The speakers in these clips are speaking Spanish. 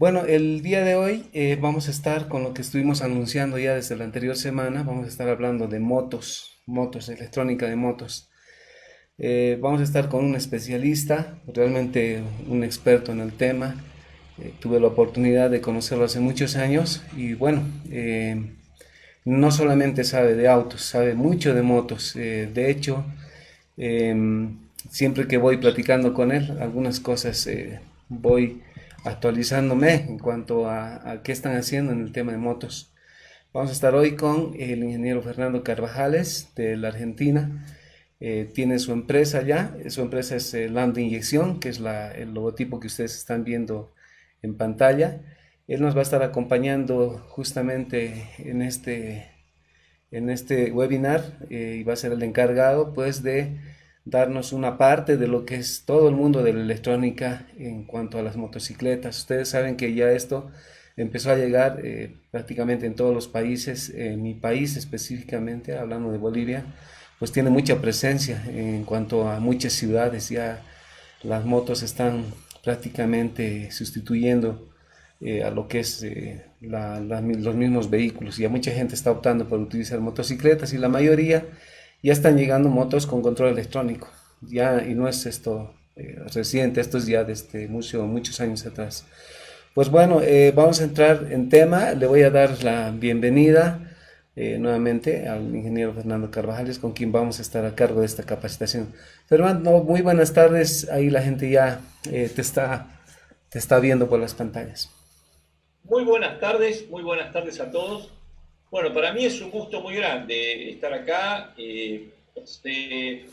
Bueno, el día de hoy vamos a estar con lo que estuvimos anunciando ya desde la anterior semana. Vamos a estar hablando de motos, electrónica de motos. Vamos a estar con un especialista, realmente un experto en el tema. Tuve la oportunidad de conocerlo hace muchos años y bueno, no solamente sabe de autos, sabe mucho de motos. De hecho, siempre que voy platicando con él, algunas cosas voy actualizándome en cuanto a qué están haciendo en el tema de motos. Vamos a estar hoy con el ingeniero Fernando Carvajales de la Argentina. Tiene su empresa ya, su empresa es Lando Inyección, que es el logotipo que ustedes están viendo en pantalla. Él nos va a estar acompañando justamente en este webinar y va a ser el encargado pues de darnos una parte de lo que es todo el mundo de la electrónica en cuanto a las motocicletas. Ustedes saben que ya esto empezó a llegar prácticamente en todos los países. En mi país específicamente, hablando de Bolivia, pues tiene mucha presencia en cuanto a muchas ciudades. Ya las motos están prácticamente sustituyendo a lo que es los mismos vehículos. Ya mucha gente está optando por utilizar motocicletas y la mayoría ya están llegando motos con control electrónico. Ya, y no es esto reciente, esto es ya desde muchos años atrás. Pues bueno, vamos a entrar en tema. Le voy a dar la bienvenida nuevamente al ingeniero Fernando Carvajales, con quien vamos a estar a cargo de esta capacitación. Fernando, muy buenas tardes. Ahí la gente ya te está viendo por las pantallas. Muy buenas tardes a todos. Bueno, para mí es un gusto muy grande estar acá. Hace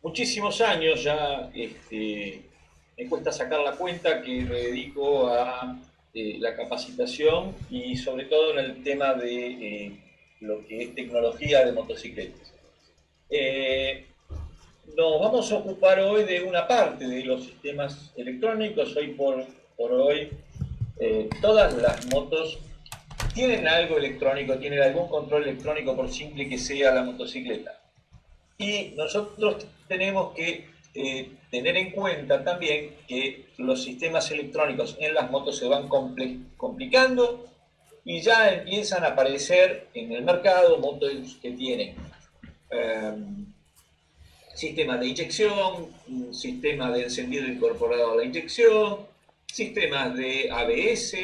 muchísimos años ya me cuesta sacar la cuenta que me dedico a la capacitación y sobre todo en el tema de lo que es tecnología de motocicletas. Eh, Nos vamos a ocupar hoy de una parte de los sistemas electrónicos. Por hoy todas las motos tienen algo electrónico, tienen algún control electrónico por simple que sea la motocicleta. Y nosotros tenemos que tener en cuenta también que los sistemas electrónicos en las motos se van complicando y ya empiezan a aparecer en el mercado motos que tienen eh, sistema de inyección, un sistema de encendido incorporado a la inyección, sistemas de ABS.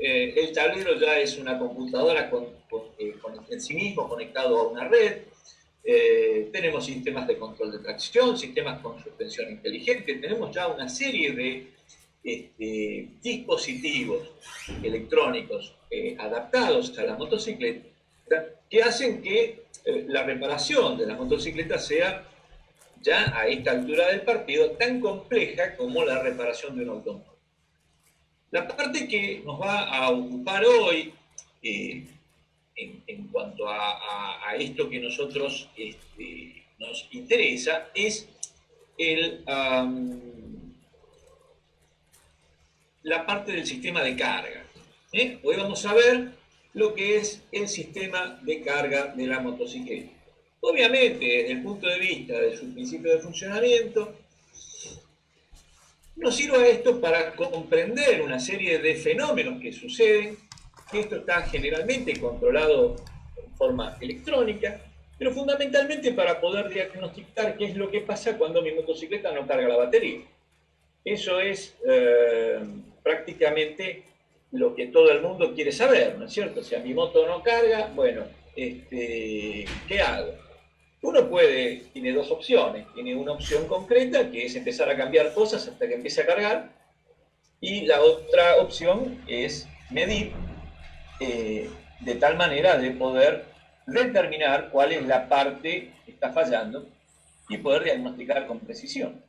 El tablero ya es una computadora en sí mismo conectado a una red. Tenemos sistemas de control de tracción, sistemas con suspensión inteligente. Tenemos ya una serie de dispositivos electrónicos adaptados a la motocicleta que hacen que la reparación de la motocicleta sea ya a esta altura del partido tan compleja como la reparación de un automóvil. La parte que nos va a ocupar hoy en cuanto a esto que nosotros nos interesa es el, la parte del sistema de carga. Hoy vamos a ver lo que es el sistema de carga de la motocicleta. Obviamente, desde el punto de vista de su principio de funcionamiento, nos sirve esto para comprender una serie de fenómenos que suceden, que esto está generalmente controlado en forma electrónica, pero fundamentalmente para poder diagnosticar qué es lo que pasa cuando mi motocicleta no carga la batería. Eso es prácticamente lo que todo el mundo quiere saber, ¿no es cierto? Si a mi moto no carga, bueno, ¿qué hago? Uno tiene dos opciones. Tiene una opción concreta, que es empezar a cambiar cosas hasta que empiece a cargar, y la otra opción es medir de tal manera de poder determinar cuál es la parte que está fallando y poder diagnosticar con precisión.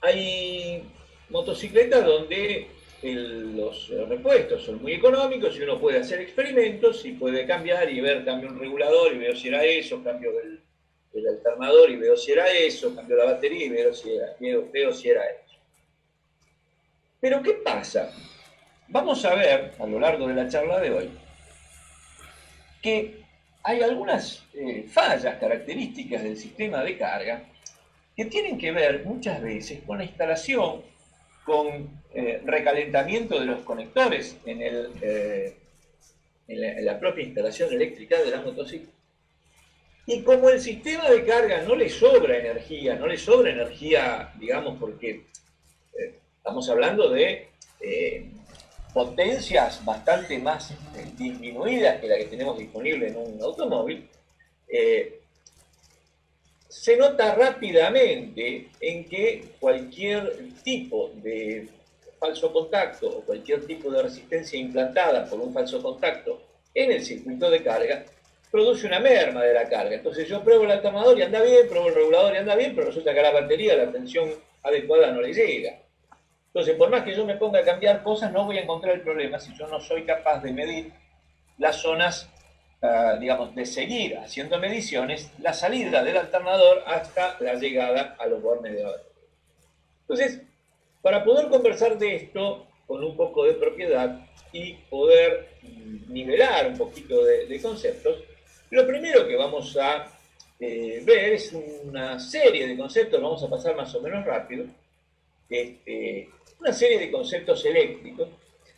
Hay motocicletas donde los repuestos son muy económicos y uno puede hacer experimentos y puede cambiar y ver, cambio un regulador y veo si era eso, cambio el alternador y veo si era eso, cambio la batería y veo si era eso. Pero ¿qué pasa? Vamos a ver a lo largo de la charla de hoy que hay algunas fallas características del sistema de carga que tienen que ver muchas veces con la instalación con recalentamiento de los conectores en la propia instalación eléctrica de la motocicleta. Y como el sistema de carga no le sobra energía, digamos, porque estamos hablando de potencias bastante más disminuidas que la que tenemos disponible en un automóvil, se nota rápidamente en que cualquier tipo de falso contacto o cualquier tipo de resistencia implantada por un falso contacto en el circuito de carga produce una merma de la carga. Entonces yo pruebo el alternador y anda bien, pruebo el regulador y anda bien, pero resulta que a la batería la tensión adecuada no le llega. Entonces, por más que yo me ponga a cambiar cosas, no voy a encontrar el problema si yo no soy capaz de medir las zonas, digamos, de seguir haciendo mediciones, la salida del alternador hasta la llegada a los bornes de la batería. Entonces, para poder conversar de esto con un poco de propiedad y poder nivelar un poquito de conceptos, lo primero que vamos a ver es una serie de conceptos, vamos a pasar más o menos rápido, una serie de conceptos eléctricos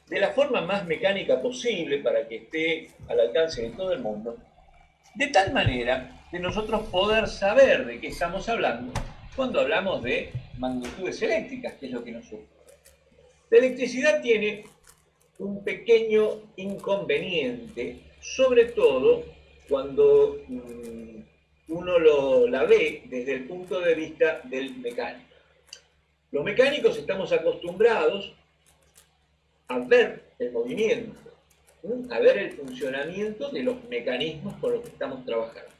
de la forma más mecánica posible para que esté al alcance de todo el mundo, de tal manera de nosotros poder saber de qué estamos hablando cuando hablamos de magnitudes eléctricas, que es lo que nos ocurre. La electricidad tiene un pequeño inconveniente, sobre todo cuando uno la ve desde el punto de vista del mecánico. Los mecánicos estamos acostumbrados a ver el movimiento, a ver el funcionamiento de los mecanismos con los que estamos trabajando.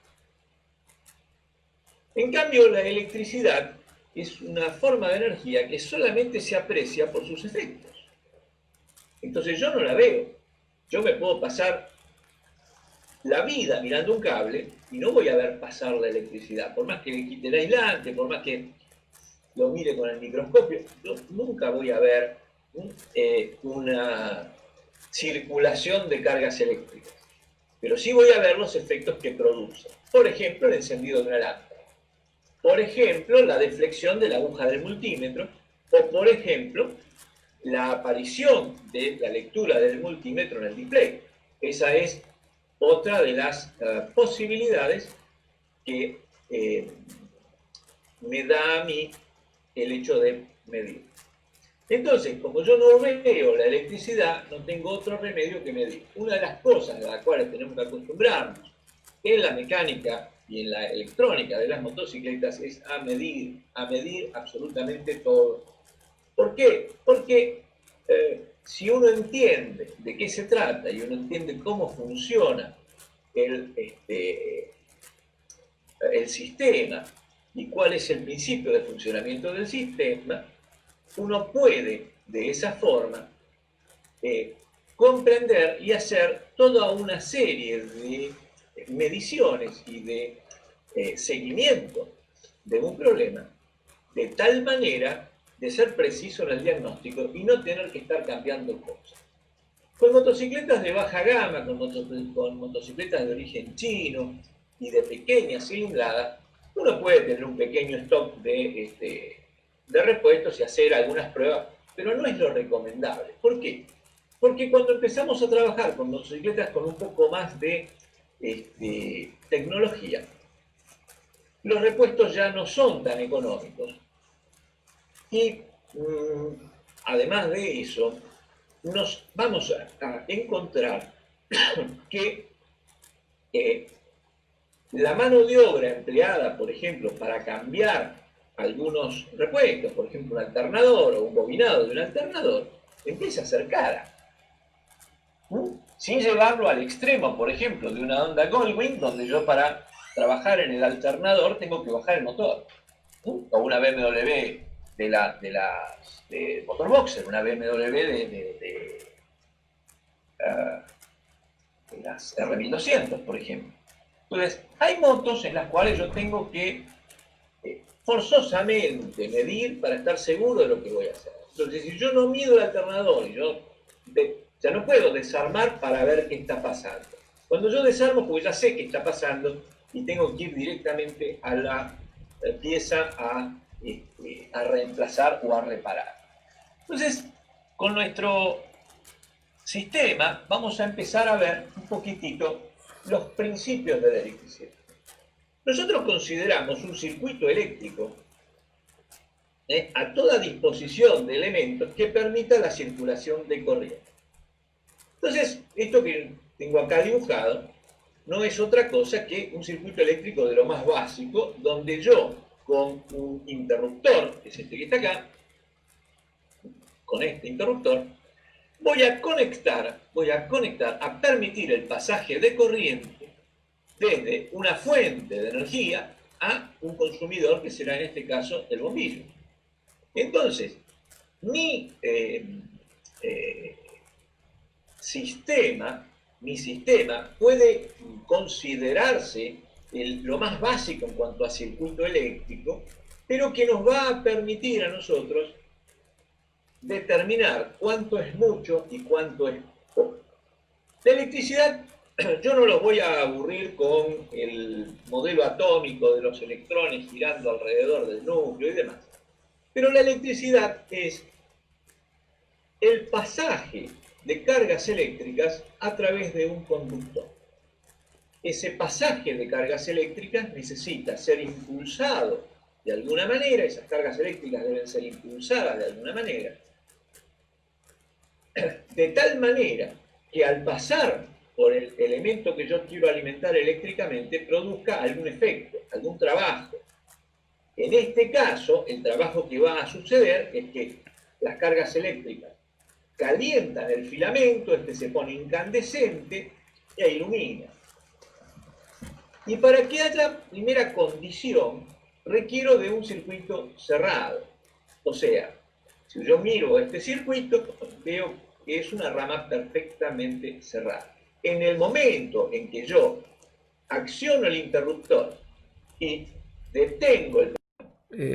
En cambio, la electricidad es una forma de energía que solamente se aprecia por sus efectos. Entonces yo no la veo. Yo me puedo pasar la vida mirando un cable y no voy a ver pasar la electricidad. Por más que le quite el aislante, por más que lo mire con el microscopio, yo nunca voy a ver una circulación de cargas eléctricas. Pero sí voy a ver los efectos que produce. Por ejemplo, el encendido de una lámpara. Por ejemplo, la deflexión de la aguja del multímetro. O, por ejemplo, la aparición de la lectura del multímetro en el display. Esa es otra de las posibilidades que me da a mí el hecho de medir. Entonces, como yo no veo la electricidad, no tengo otro remedio que medir. Una de las cosas a las cuales tenemos que acostumbrarnos en la mecánica y en la electrónica de las motocicletas es a medir absolutamente todo. ¿Por qué? Porque si uno entiende de qué se trata y uno entiende cómo funciona el sistema y cuál es el principio de funcionamiento del sistema, uno puede de esa forma comprender y hacer toda una serie de mediciones y de seguimiento de un problema de tal manera de ser preciso en el diagnóstico y no tener que estar cambiando cosas. Con motocicletas de baja gama, con motocicletas de origen chino y de pequeña cilindrada, uno puede tener un pequeño stock de repuestos y hacer algunas pruebas, pero no es lo recomendable. ¿Por qué? Porque cuando empezamos a trabajar con motocicletas con un poco más de tecnología, los repuestos ya no son tan económicos. Y además de eso, nos vamos a encontrar que la mano de obra empleada, por ejemplo, para cambiar algunos repuestos, por ejemplo, un alternador o un bobinado de un alternador, empieza a ser cara. Sin llevarlo al extremo, por ejemplo, de una Honda Goldwing, donde yo para trabajar en el alternador tengo que bajar el motor. O una BMW de Motorboxer, una BMW de las R1200, por ejemplo. Entonces, hay motos en las cuales yo tengo que forzosamente medir para estar seguro de lo que voy a hacer. Entonces, si yo no mido el alternador y yo ya no puedo desarmar para ver qué está pasando. Cuando yo desarmo, porque ya sé qué está pasando y tengo que ir directamente a la pieza a reemplazar o a reparar. Entonces, con nuestro sistema vamos a empezar a ver un poquitito los principios de la electricidad. Nosotros consideramos un circuito eléctrico a toda disposición de elementos que permita la circulación de corriente. Entonces, esto que tengo acá dibujado no es otra cosa que un circuito eléctrico de lo más básico, donde yo, con un interruptor, que es este que está acá, con este interruptor, voy a conectar, a permitir el pasaje de corriente desde una fuente de energía a un consumidor, que será en este caso el bombillo. Entonces, mi sistema puede considerarse lo más básico en cuanto a circuito eléctrico, pero que nos va a permitir a nosotros determinar cuánto es mucho y cuánto es poco. La electricidad, yo no los voy a aburrir con el modelo atómico de los electrones girando alrededor del núcleo y demás, pero la electricidad es el pasaje de cargas eléctricas a través de un conductor. Ese pasaje de cargas eléctricas necesita ser impulsado de alguna manera, esas cargas eléctricas deben ser impulsadas de alguna manera, de tal manera que al pasar por el elemento que yo quiero alimentar eléctricamente produzca algún efecto, algún trabajo. En este caso, el trabajo que va a suceder es que las cargas eléctricas calientan el filamento, este se pone incandescente e ilumina. Y para que haya primera condición, requiero de un circuito cerrado. O sea, si yo miro este circuito, veo que es una rama perfectamente cerrada. En el momento en que yo acciono el interruptor y detengo el...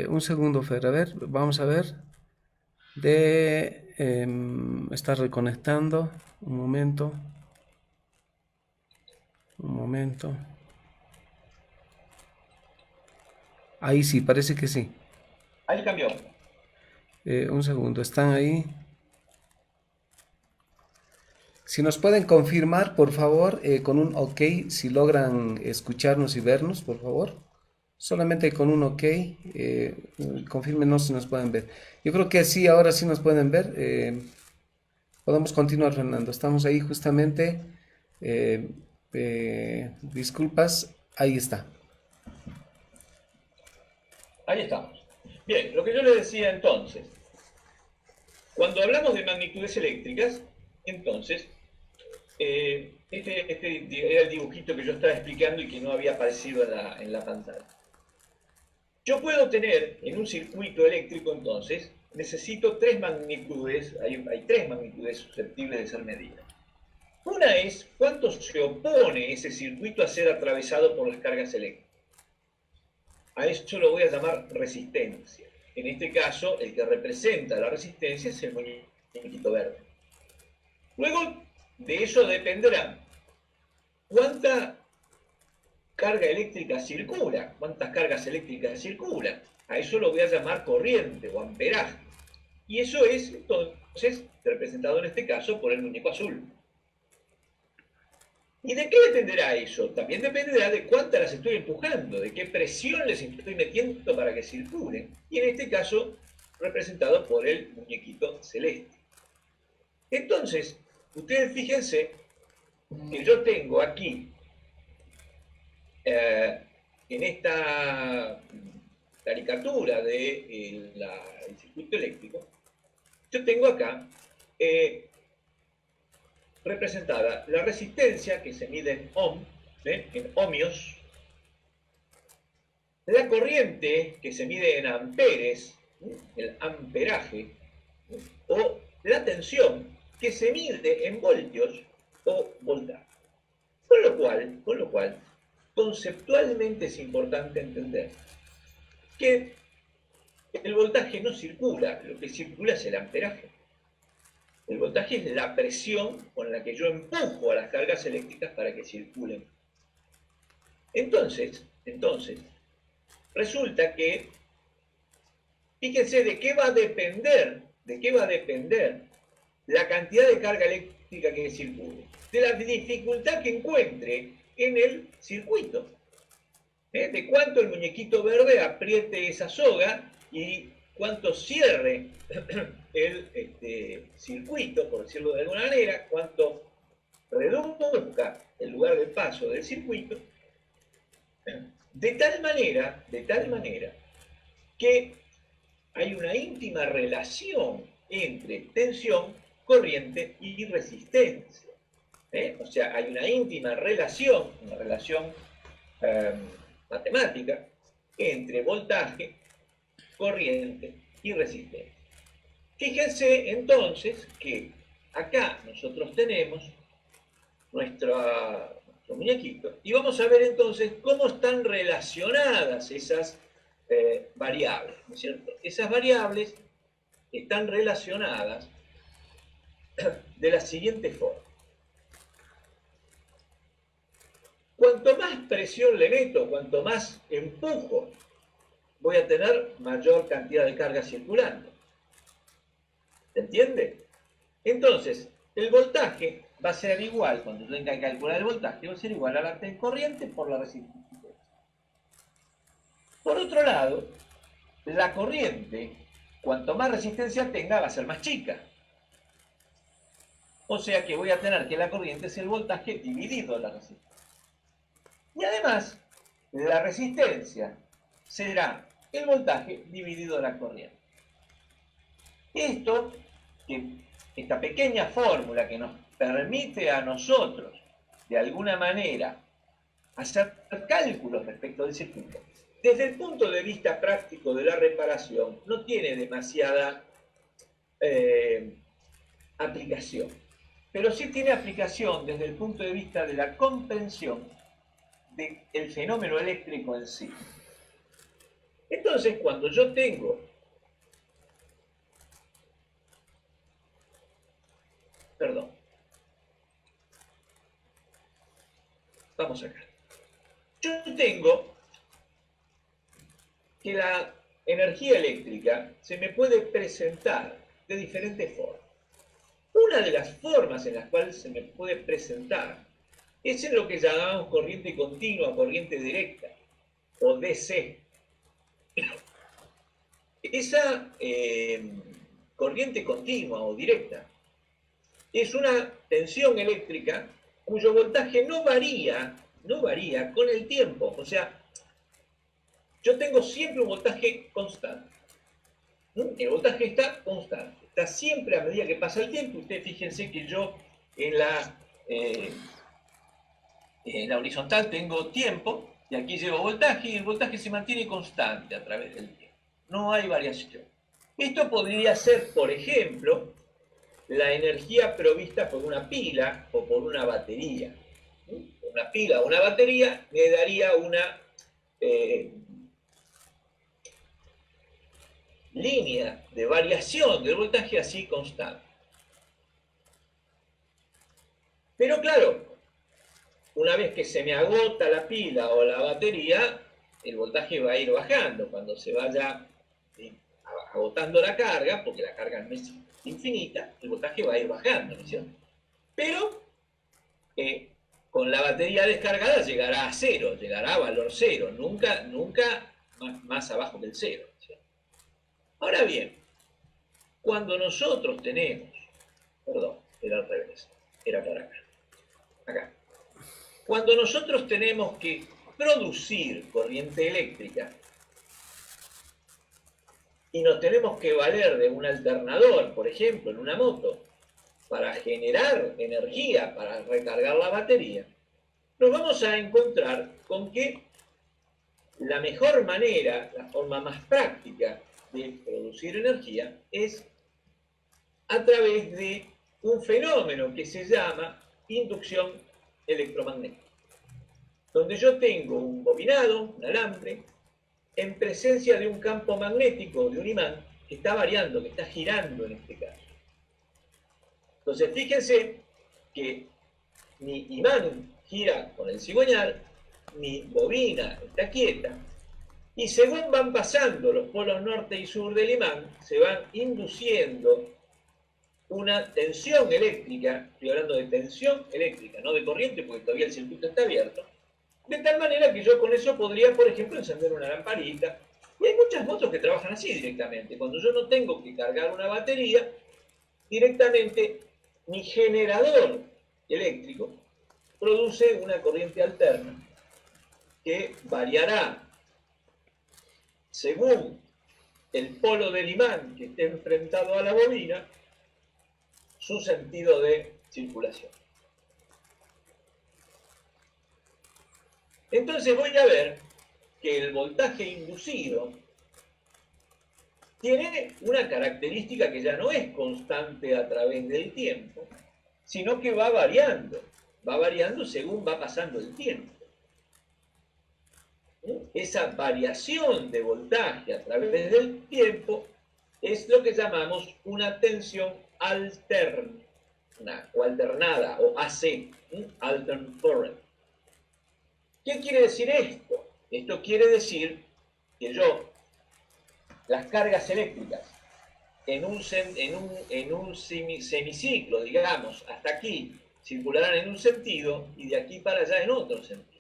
Un segundo, Fer, a ver, vamos a ver. Está reconectando. Un momento. Un momento. Ahí sí, parece que sí. Ahí cambió. Un segundo, ¿están ahí? Si nos pueden confirmar, por favor, con un OK, si logran escucharnos y vernos, por favor. Solamente con un OK, confírmenos si nos pueden ver. Yo creo que sí, ahora sí nos pueden ver. Podemos continuar, Fernando. Estamos ahí justamente. Disculpas, ahí está. Ahí estamos. Bien, lo que yo les decía entonces, cuando hablamos de magnitudes eléctricas, entonces, este era el dibujito que yo estaba explicando y que no había aparecido en la pantalla. Yo puedo tener en un circuito eléctrico, entonces, necesito tres magnitudes, hay tres magnitudes susceptibles de ser medidas. Una es cuánto se opone ese circuito a ser atravesado por las cargas eléctricas. A eso lo voy a llamar resistencia. En este caso, el que representa la resistencia es el muñequito verde. Luego de eso dependerá cuánta carga eléctrica circula, cuántas cargas eléctricas circulan. A eso lo voy a llamar corriente o amperaje. Y eso es entonces representado en este caso por el muñeco azul. ¿Y de qué dependerá eso? También dependerá de cuántas las estoy empujando, de qué presión les estoy metiendo para que circulen. Y en este caso, representado por el muñequito celeste. Entonces, ustedes fíjense que yo tengo aquí, en esta caricatura del circuito eléctrico, yo tengo acá representada la resistencia, que se mide en ohm, en ohmios, la corriente, que se mide en amperes, el amperaje, o la tensión, que se mide en voltios o voltaje. Con lo cual, conceptualmente es importante entender que el voltaje no circula, lo que circula es el amperaje. El voltaje es la presión con la que yo empujo a las cargas eléctricas para que circulen. Entonces, resulta que, fíjense de qué va a depender ¿De qué va a depender? La cantidad de carga eléctrica que circule, de la dificultad que encuentre en el circuito, de cuánto el muñequito verde apriete esa soga y cuánto cierre el circuito, por decirlo de alguna manera, cuánto reduzca el lugar de paso del circuito, de tal manera que hay una íntima relación entre tensión, corriente y resistencia. O sea, hay una íntima relación, matemática, entre voltaje, corriente y resistencia. Fíjense entonces que acá nosotros tenemos nuestro muñequito y vamos a ver entonces cómo están relacionadas esas variables, ¿no es cierto? Esas variables están relacionadas de la siguiente forma. Cuanto más presión le meto, cuanto más empujo, voy a tener mayor cantidad de carga circulando. ¿Se entiende? Entonces, el voltaje va a ser igual, cuando tenga que calcular el voltaje, va a ser igual a la corriente por la resistencia. Por otro lado, la corriente, cuanto más resistencia tenga, va a ser más chica. O sea que voy a tener que la corriente es el voltaje dividido la resistencia. Y además, la resistencia será el voltaje dividido la corriente. Esta pequeña fórmula que nos permite a nosotros, de alguna manera, hacer cálculos respecto del circuito, desde el punto de vista práctico de la reparación, no tiene demasiada aplicación, pero sí tiene aplicación desde el punto de vista de la comprensión del fenómeno eléctrico en sí. Entonces, cuando yo tengo vamos acá. Yo tengo que la energía eléctrica se me puede presentar de diferentes formas. Una de las formas en las cuales se me puede presentar es en lo que llamamos corriente continua, corriente directa, o DC. Esa corriente continua o directa es una tensión eléctrica cuyo voltaje no varía con el tiempo. O sea, yo tengo siempre un voltaje constante. El voltaje está constante, está siempre a medida que pasa el tiempo. Ustedes fíjense que yo en la horizontal tengo tiempo y aquí llevo voltaje y el voltaje se mantiene constante a través del tiempo. No hay variación. Esto podría ser, por ejemplo, la energía provista por una pila o por una batería. Una pila o una batería me daría una línea de variación del voltaje así constante. Pero claro, una vez que se me agota la pila o la batería, el voltaje va a ir bajando cuando se vaya agotando la carga, porque la carga no es infinita, el voltaje va a ir bajando, ¿no es cierto? Pero con la batería descargada llegará a cero, llegará a valor cero, nunca más abajo que el cero, ¿no es cierto? Ahora bien, cuando nosotros tenemos, perdón, era al revés, era para acá. Cuando nosotros tenemos que producir corriente eléctrica y nos tenemos que valer de un alternador, por ejemplo, en una moto, para generar energía, para recargar la batería, nos vamos a encontrar con que la mejor manera, la forma más práctica de producir energía es a través de un fenómeno que se llama inducción electromagnética, donde yo tengo un bobinado, un alambre, en presencia de un campo magnético, de un imán, que está variando, que está girando en este caso. Entonces, fíjense que mi imán gira con el cigüeñal, mi bobina está quieta, Y según van pasando los polos norte y sur del imán, se van induciendo una tensión eléctrica, estoy hablando de tensión eléctrica, no de corriente, porque todavía el circuito está abierto, de tal manera que yo con eso podría, por ejemplo, encender una lamparita. Y hay muchas motos que trabajan así directamente. Cuando yo no tengo que cargar una batería, directamente mi generador eléctrico produce una corriente alterna que variará según el polo del imán que esté enfrentado a la bobina, su sentido de circulación. Entonces voy a ver que el voltaje inducido tiene una característica que ya no es constante a través del tiempo, sino que va variando según va pasando el tiempo. Esa variación de voltaje a través del tiempo es lo que llamamos una tensión alterna o alternada, o AC, alternate current. ¿Qué quiere decir esto? Esto quiere decir que yo, las cargas eléctricas, en un semiciclo, digamos, hasta aquí, circularán en un sentido y de aquí para allá en otro sentido.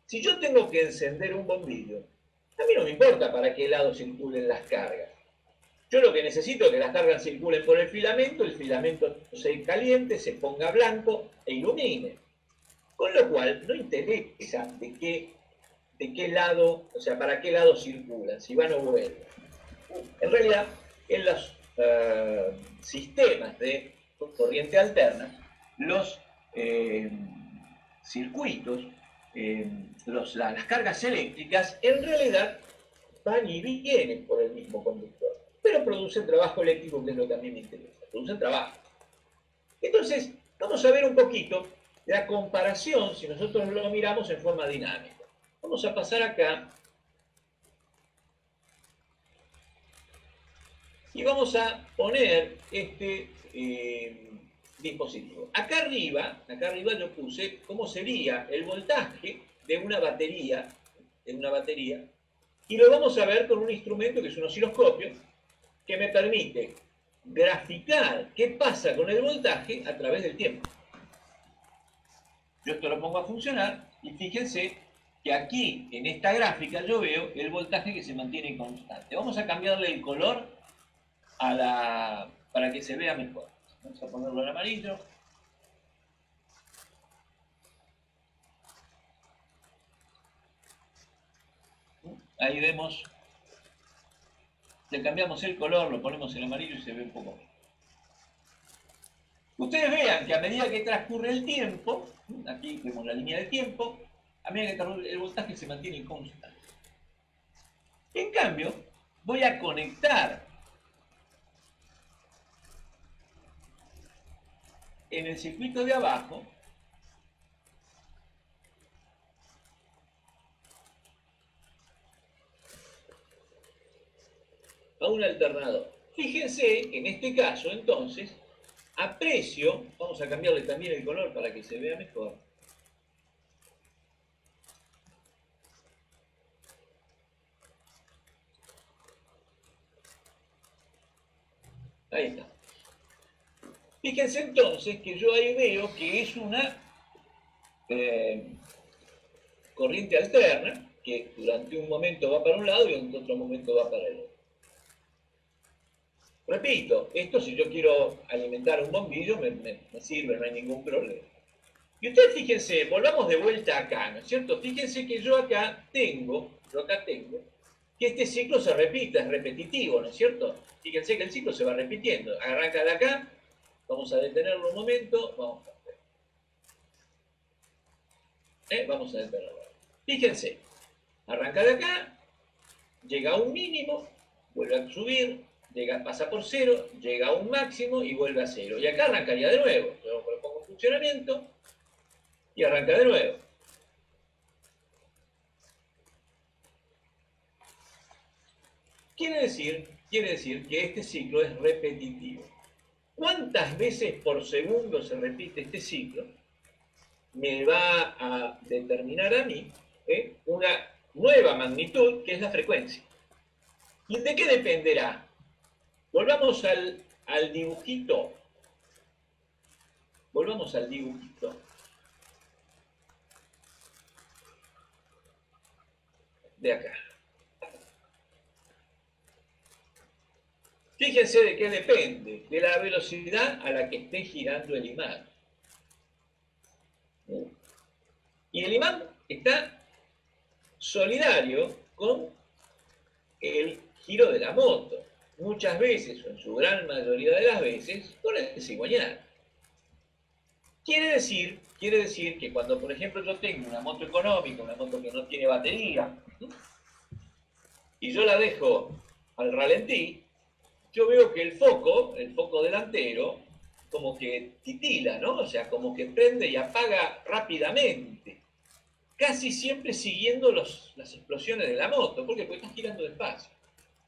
Si yo tengo que encender un bombillo, a mí no me importa para qué lado circulen las cargas. Yo lo que necesito es que las cargas circulen por el filamento se caliente, se ponga blanco e ilumine. Con lo cual, no interesa de qué lado, o sea, para qué lado circulan, si van o vuelven. En realidad, en los sistemas de corriente alterna, los circuitos, las cargas eléctricas, en realidad van y vienen por el mismo conductor, pero producen trabajo eléctrico, que es lo que a mí me interesa, producen trabajo. Entonces, vamos a ver un poquito la comparación, si nosotros lo miramos en forma dinámica. Vamos a pasar acá y vamos a poner este dispositivo. Acá arriba yo puse cómo sería el voltaje de una batería, y lo vamos a ver con un instrumento que es un osciloscopio, que me permite graficar qué pasa con el voltaje a través del tiempo. Yo esto lo pongo a funcionar y fíjense que aquí, en esta gráfica, yo veo el voltaje que se mantiene constante. Vamos a cambiarle el color para que se vea mejor. Vamos a ponerlo en amarillo. Ahí vemos, le cambiamos el color, lo ponemos en amarillo y se ve un poco mejor. Ustedes vean que a medida que transcurre el tiempo, aquí vemos la línea de tiempo, a medida que transcurre el voltaje se mantiene constante. En cambio, voy a conectar en el circuito de abajo a un alternador. Fíjense que en este caso, entonces, aprecio, vamos a cambiarle también el color para que se vea mejor. Ahí está. Fíjense entonces que yo ahí veo que es una corriente alterna, que durante un momento va para un lado y en otro momento va para el otro. Repito, esto si yo quiero alimentar un bombillo me sirve, no hay ningún problema. Y ustedes fíjense, volvamos de vuelta acá, ¿no es cierto? Fíjense que yo acá tengo que este ciclo se repite, es repetitivo, ¿no es cierto? Fíjense que el ciclo se va repitiendo. Arranca de acá, vamos a detenerlo un momento, vamos a detenerlo. Fíjense, arranca de acá, llega a un mínimo, vuelve a subir, pasa por cero, llega a un máximo y vuelve a cero. Y acá arrancaría de nuevo. Yo lo pongo en funcionamiento y arranca de nuevo. Quiere decir que este ciclo es repetitivo. ¿Cuántas veces por segundo se repite este ciclo? Me va a determinar a mí una nueva magnitud, que es la frecuencia. ¿Y de qué dependerá? Volvamos al dibujito. Volvamos al dibujito. De acá. Fíjense de qué depende, de la velocidad a la que esté girando el imán. Y el imán está solidario con el giro de la moto. Muchas veces, o en su gran mayoría de las veces, con el cigüeñal. Quiere decir que cuando, por ejemplo, yo tengo una moto económica, una moto que no tiene batería, y yo la dejo al ralentí, yo veo que el foco delantero, como que titila, ¿no? O sea, como que prende y apaga rápidamente, casi siempre siguiendo las explosiones de la moto. ¿Por qué? Porque está girando despacio.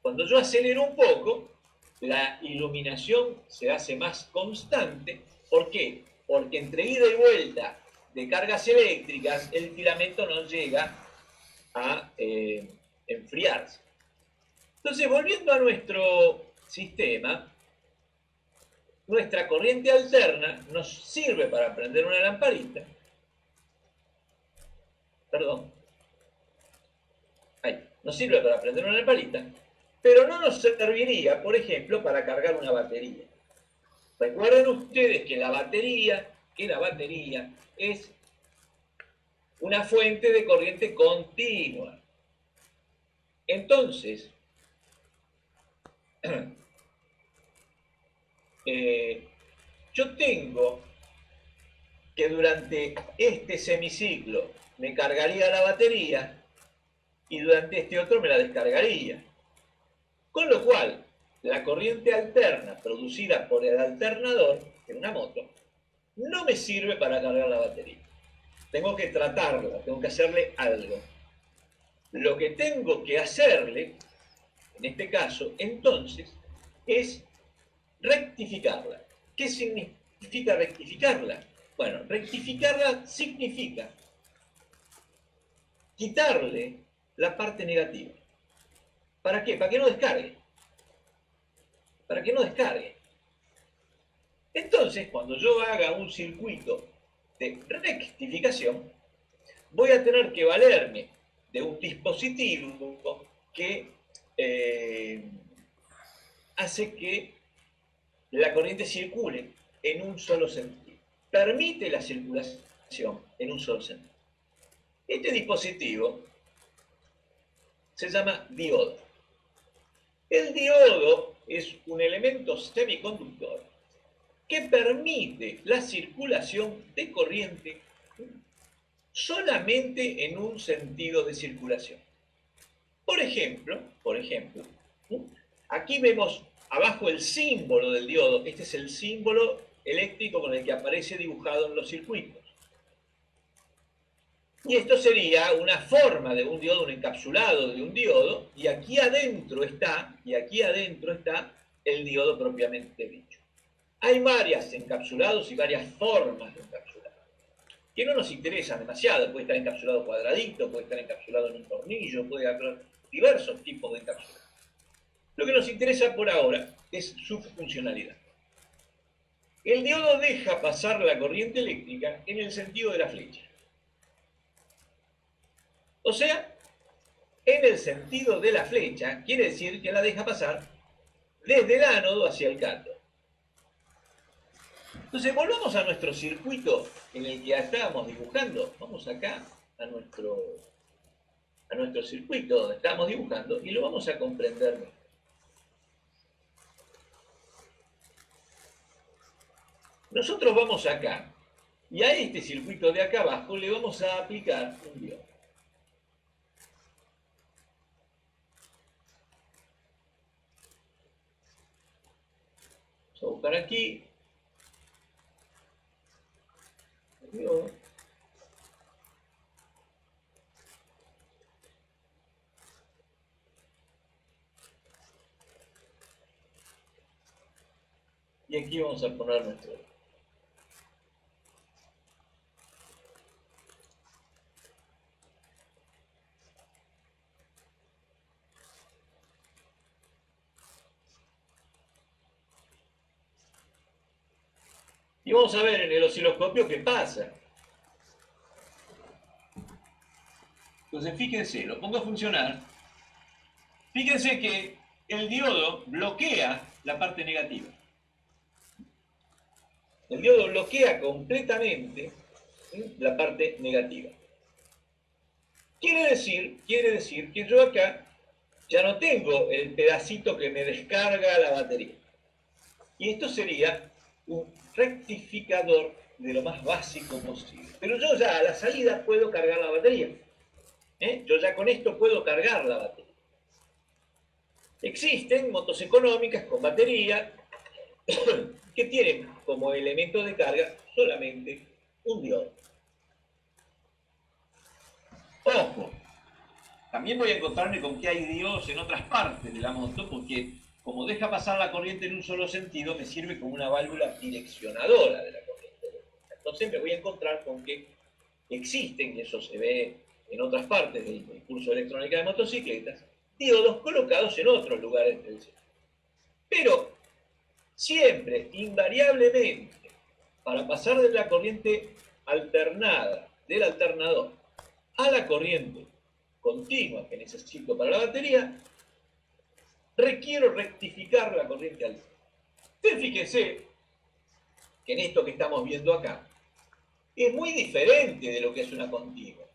Cuando yo acelero un poco, la iluminación se hace más constante. ¿Por qué? Porque entre ida y vuelta de cargas eléctricas, el filamento no llega a enfriarse. Entonces, volviendo a nuestro sistema, nuestra corriente alterna nos sirve para prender una lamparita. Perdón. Ahí. Nos sirve para prender una lamparita, pero no nos serviría, por ejemplo, para cargar una batería. Recuerden ustedes que la batería es una fuente de corriente continua. Entonces, yo tengo que durante este semiciclo me cargaría la batería y durante este otro me la descargaría. Con lo cual, la corriente alterna producida por el alternador en una moto no me sirve para cargar la batería. Tengo que tratarla, tengo que hacerle algo. Lo que tengo que hacerle, en este caso, entonces, es rectificarla. ¿Qué significa rectificarla? Bueno, rectificarla significa quitarle la parte negativa. ¿Para qué? Para que no descargue. Para que no descargue. Entonces, cuando yo haga un circuito de rectificación, voy a tener que valerme de un dispositivo que hace que la corriente circule en un solo sentido. Permite la circulación en un solo sentido. Este dispositivo se llama diodo. El diodo es un elemento semiconductor que permite la circulación de corriente solamente en un sentido de circulación. Por ejemplo, aquí vemos abajo el símbolo del diodo. Este es el símbolo eléctrico con el que aparece dibujado en los circuitos. Y esto sería una forma de un diodo, un encapsulado de un diodo, y aquí adentro está el diodo propiamente dicho. Hay varios encapsulados y varias formas de encapsulado, que no nos interesan demasiado. Puede estar encapsulado cuadradito, puede estar encapsulado en un tornillo, puede haber diversos tipos de encapsulado. Lo que nos interesa por ahora es su funcionalidad. El diodo deja pasar la corriente eléctrica en el sentido de la flecha. O sea, en el sentido de la flecha, quiere decir que la deja pasar desde el ánodo hacia el cátodo. Entonces, volvamos a nuestro circuito en el que estábamos dibujando. Vamos acá a nuestro circuito donde estábamos dibujando y lo vamos a comprender mejor. Nosotros vamos acá y a este circuito de acá abajo le vamos a aplicar un diodo. Vamos a buscar aquí el diodo. Y aquí vamos a poner nuestro diodo. Y vamos a ver en el osciloscopio qué pasa. Entonces fíjense, lo pongo a funcionar. Fíjense que el diodo bloquea la parte negativa. El diodo bloquea completamente la parte negativa. Quiere decir que yo acá ya no tengo el pedacito que me descarga la batería. Y esto sería un rectificador de lo más básico posible. Pero yo ya a la salida puedo cargar la batería. Yo ya con esto puedo cargar la batería. Existen motos económicas con batería que tienen como elemento de carga solamente un diodo. Ojo, también voy a encontrarme con que hay diodos en otras partes de la moto, porque como deja pasar la corriente en un solo sentido, me sirve como una válvula direccionadora de la corriente. Entonces me voy a encontrar con que existen, y eso se ve en otras partes del curso de electrónica de motocicletas, diodos colocados en otros lugares del circuito. Pero siempre, invariablemente, para pasar de la corriente alternada del alternador a la corriente continua que necesito para la batería, requiero rectificar la corriente alterna. Entonces fíjense que en esto que estamos viendo acá es muy diferente de lo que es una continua.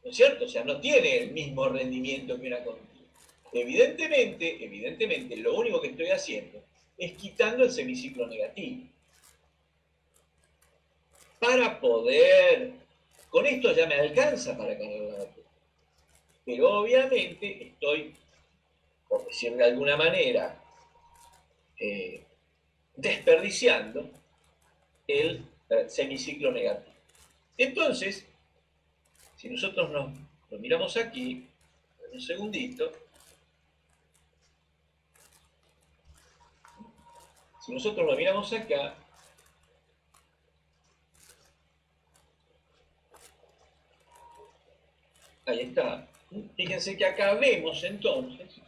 ¿No es cierto? O sea, no tiene el mismo rendimiento que una continua. Evidentemente, lo único que estoy haciendo es quitando el semiciclo negativo. Para poder, con esto ya me alcanza para cargar la batería. Pero obviamente estoy, por decir de alguna manera, desperdiciando el semiciclo negativo. Entonces, si nosotros nos miramos aquí, un segundito, si nosotros lo miramos acá, ahí está. Fíjense que acá vemos entonces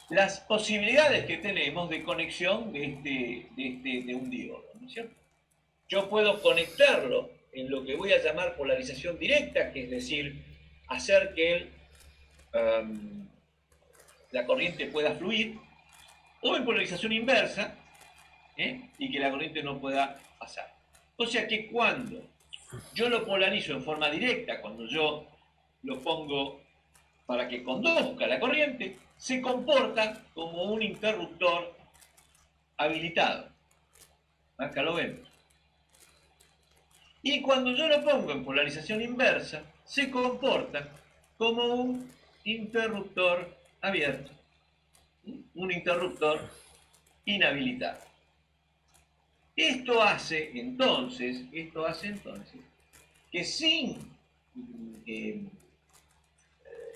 las posibilidades que tenemos de conexión de un diodo, ¿no es cierto? Yo puedo conectarlo en lo que voy a llamar polarización directa, que es decir, hacer que la corriente pueda fluir, o en polarización inversa, y que la corriente no pueda pasar. O sea que cuando yo lo polarizo en forma directa, cuando yo lo pongo para que conduzca la corriente, se comporta como un interruptor habilitado. Acá lo vemos. Y cuando yo lo pongo en polarización inversa, se comporta como un interruptor abierto, un interruptor inhabilitado. Esto hace entonces que sin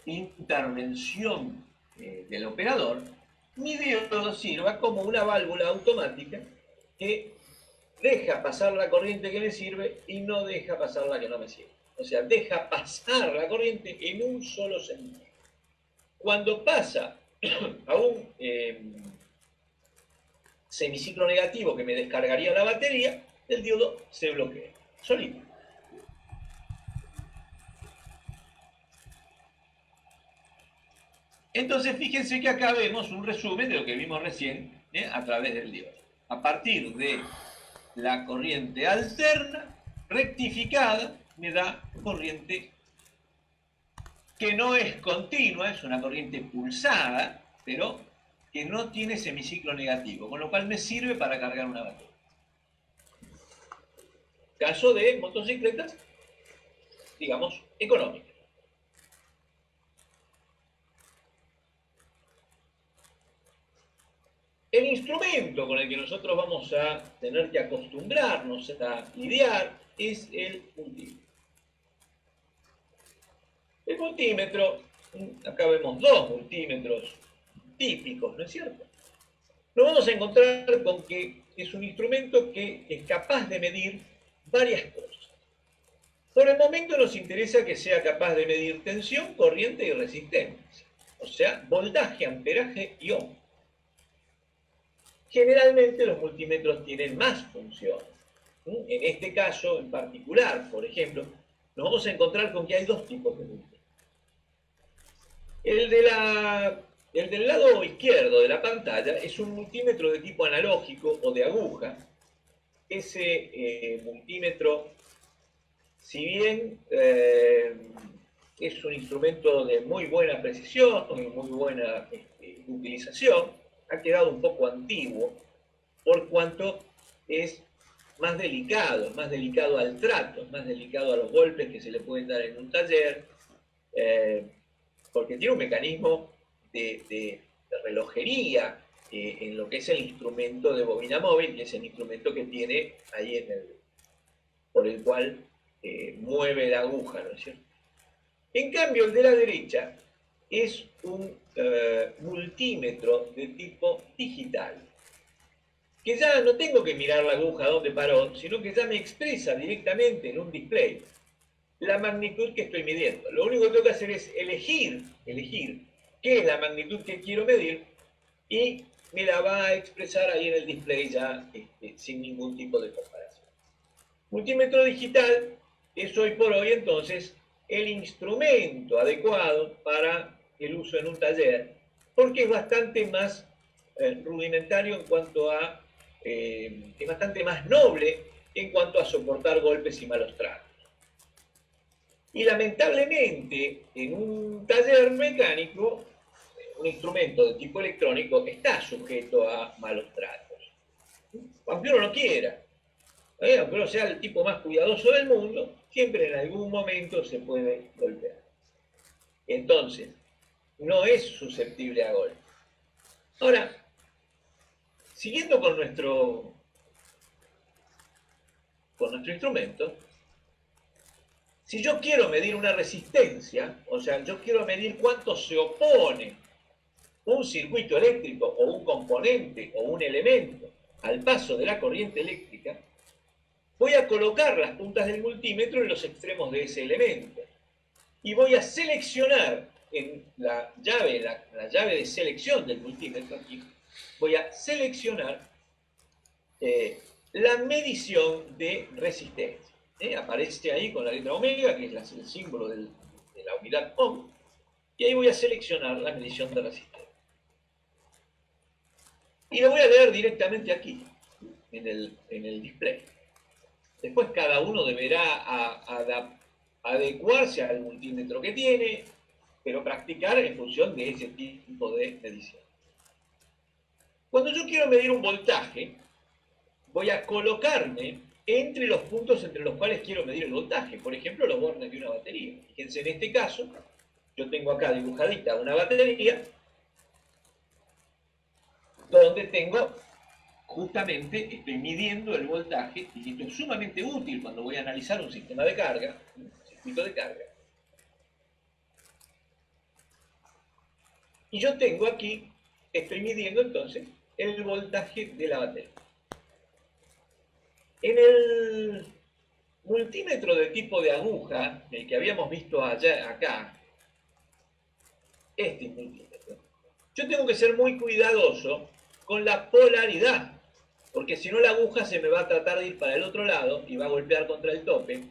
intervención del operador, mi diodo sirva como una válvula automática que deja pasar la corriente que me sirve y no deja pasar la que no me sirve. O sea, deja pasar la corriente en un solo sentido. Cuando pasa a un semiciclo negativo que me descargaría la batería, el diodo se bloquea, solito. Entonces, fíjense que acá vemos un resumen de lo que vimos recién a través del diodo. A partir de la corriente alterna, rectificada, me da corriente que no es continua, es una corriente pulsada, pero que no tiene semiciclo negativo, con lo cual me sirve para cargar una batería. Caso de motocicletas, digamos, económicas. El instrumento con el que nosotros vamos a tener que acostumbrarnos a lidiar es el multímetro. El multímetro, acá vemos dos multímetros típicos, ¿no es cierto? Nos vamos a encontrar con que es un instrumento que es capaz de medir varias cosas. Por el momento nos interesa que sea capaz de medir tensión, corriente y resistencia. O sea, voltaje, amperaje y ohm. Generalmente los multímetros tienen más funciones. En este caso en particular, por ejemplo, nos vamos a encontrar con que hay dos tipos de multímetros. El del lado izquierdo de la pantalla es un multímetro de tipo analógico o de aguja. Ese multímetro, si bien es un instrumento de muy buena precisión y muy buena utilización, ha quedado un poco antiguo por cuanto es más delicado al trato, más delicado a los golpes que se le pueden dar en un taller, porque tiene un mecanismo de relojería en lo que es el instrumento de bobina móvil, que es el instrumento que tiene ahí por el cual mueve la aguja, ¿no es cierto? En cambio, el de la derecha es un multímetro de tipo digital, que ya no tengo que mirar la aguja donde paró, sino que ya me expresa directamente en un display la magnitud que estoy midiendo. Lo único que tengo que hacer es elegir qué es la magnitud que quiero medir y me la va a expresar ahí en el display ya sin ningún tipo de comparación. Multímetro digital es hoy por hoy entonces el instrumento adecuado para el uso en un taller, porque es bastante más rudimentario en cuanto a, es bastante más noble en cuanto a soportar golpes y malos tratos. Y lamentablemente, en un taller mecánico, un instrumento de tipo electrónico está sujeto a malos tratos. Aunque uno no quiera, aunque uno sea el tipo más cuidadoso del mundo, siempre en algún momento se puede golpear. Entonces, no es susceptible a golpe. Ahora, siguiendo con nuestro instrumento, si yo quiero medir una resistencia, o sea, yo quiero medir cuánto se opone un circuito eléctrico o un componente o un elemento al paso de la corriente eléctrica, voy a colocar las puntas del multímetro en los extremos de ese elemento y voy a seleccionar en la llave de selección del multímetro aquí, voy a seleccionar la medición de resistencia. Aparece ahí con la letra omega, que es el símbolo de la unidad ohm, y ahí voy a seleccionar la medición de resistencia. Y lo voy a leer directamente aquí, en el display. Después cada uno deberá adecuarse al multímetro que tiene, pero practicar en función de ese tipo de medición. Cuando yo quiero medir un voltaje, voy a colocarme entre los puntos entre los cuales quiero medir el voltaje. Por ejemplo, los bornes de una batería. Fíjense, en este caso, yo tengo acá dibujadita una batería donde tengo, justamente, estoy midiendo el voltaje, y esto es sumamente útil cuando voy a analizar un sistema de carga, un circuito de carga. Y yo tengo aquí, estoy midiendo entonces el voltaje de la batería. En el multímetro de tipo de aguja, el que habíamos visto acá, este multímetro, yo tengo que ser muy cuidadoso con la polaridad, porque si no la aguja se me va a tratar de ir para el otro lado y va a golpear contra el tope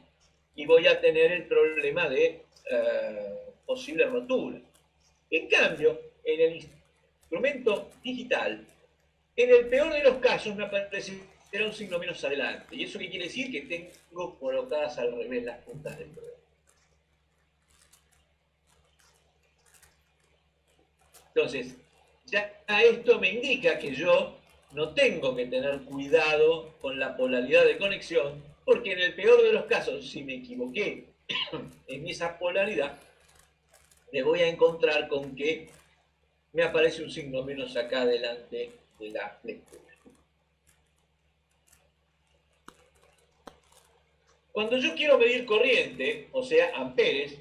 y voy a tener el problema de posible rotura. En cambio, en el instrumento digital, en el peor de los casos me aparecerá un signo menos adelante. ¿Y eso qué quiere decir? Que tengo colocadas al revés las puntas del programa. Entonces, ya esto me indica que yo no tengo que tener cuidado con la polaridad de conexión, porque en el peor de los casos, si me equivoqué en esa polaridad, me voy a encontrar con que me aparece un signo menos acá delante de la lectura. Cuando yo quiero medir corriente, o sea, amperes,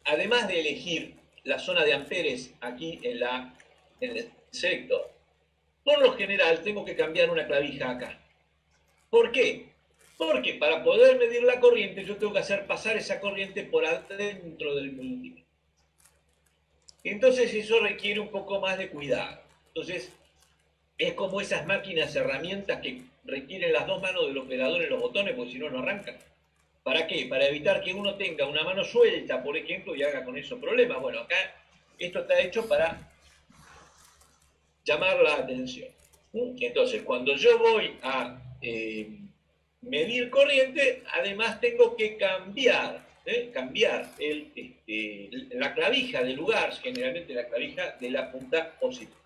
además de elegir la zona de amperes aquí en el sector, por lo general tengo que cambiar una clavija acá. ¿Por qué? Porque para poder medir la corriente yo tengo que hacer pasar esa corriente por adentro del multímetro. Entonces eso requiere un poco más de cuidado. Entonces es como esas máquinas, herramientas que requieren las dos manos del operador en los botones, porque si no, no arrancan. ¿Para qué? Para evitar que uno tenga una mano suelta, por ejemplo, y haga con eso problemas. Bueno, acá esto está hecho para llamar la atención. Entonces, cuando yo voy a medir corriente, además tengo que cambiar la clavija de lugar, generalmente la clavija de la punta positiva.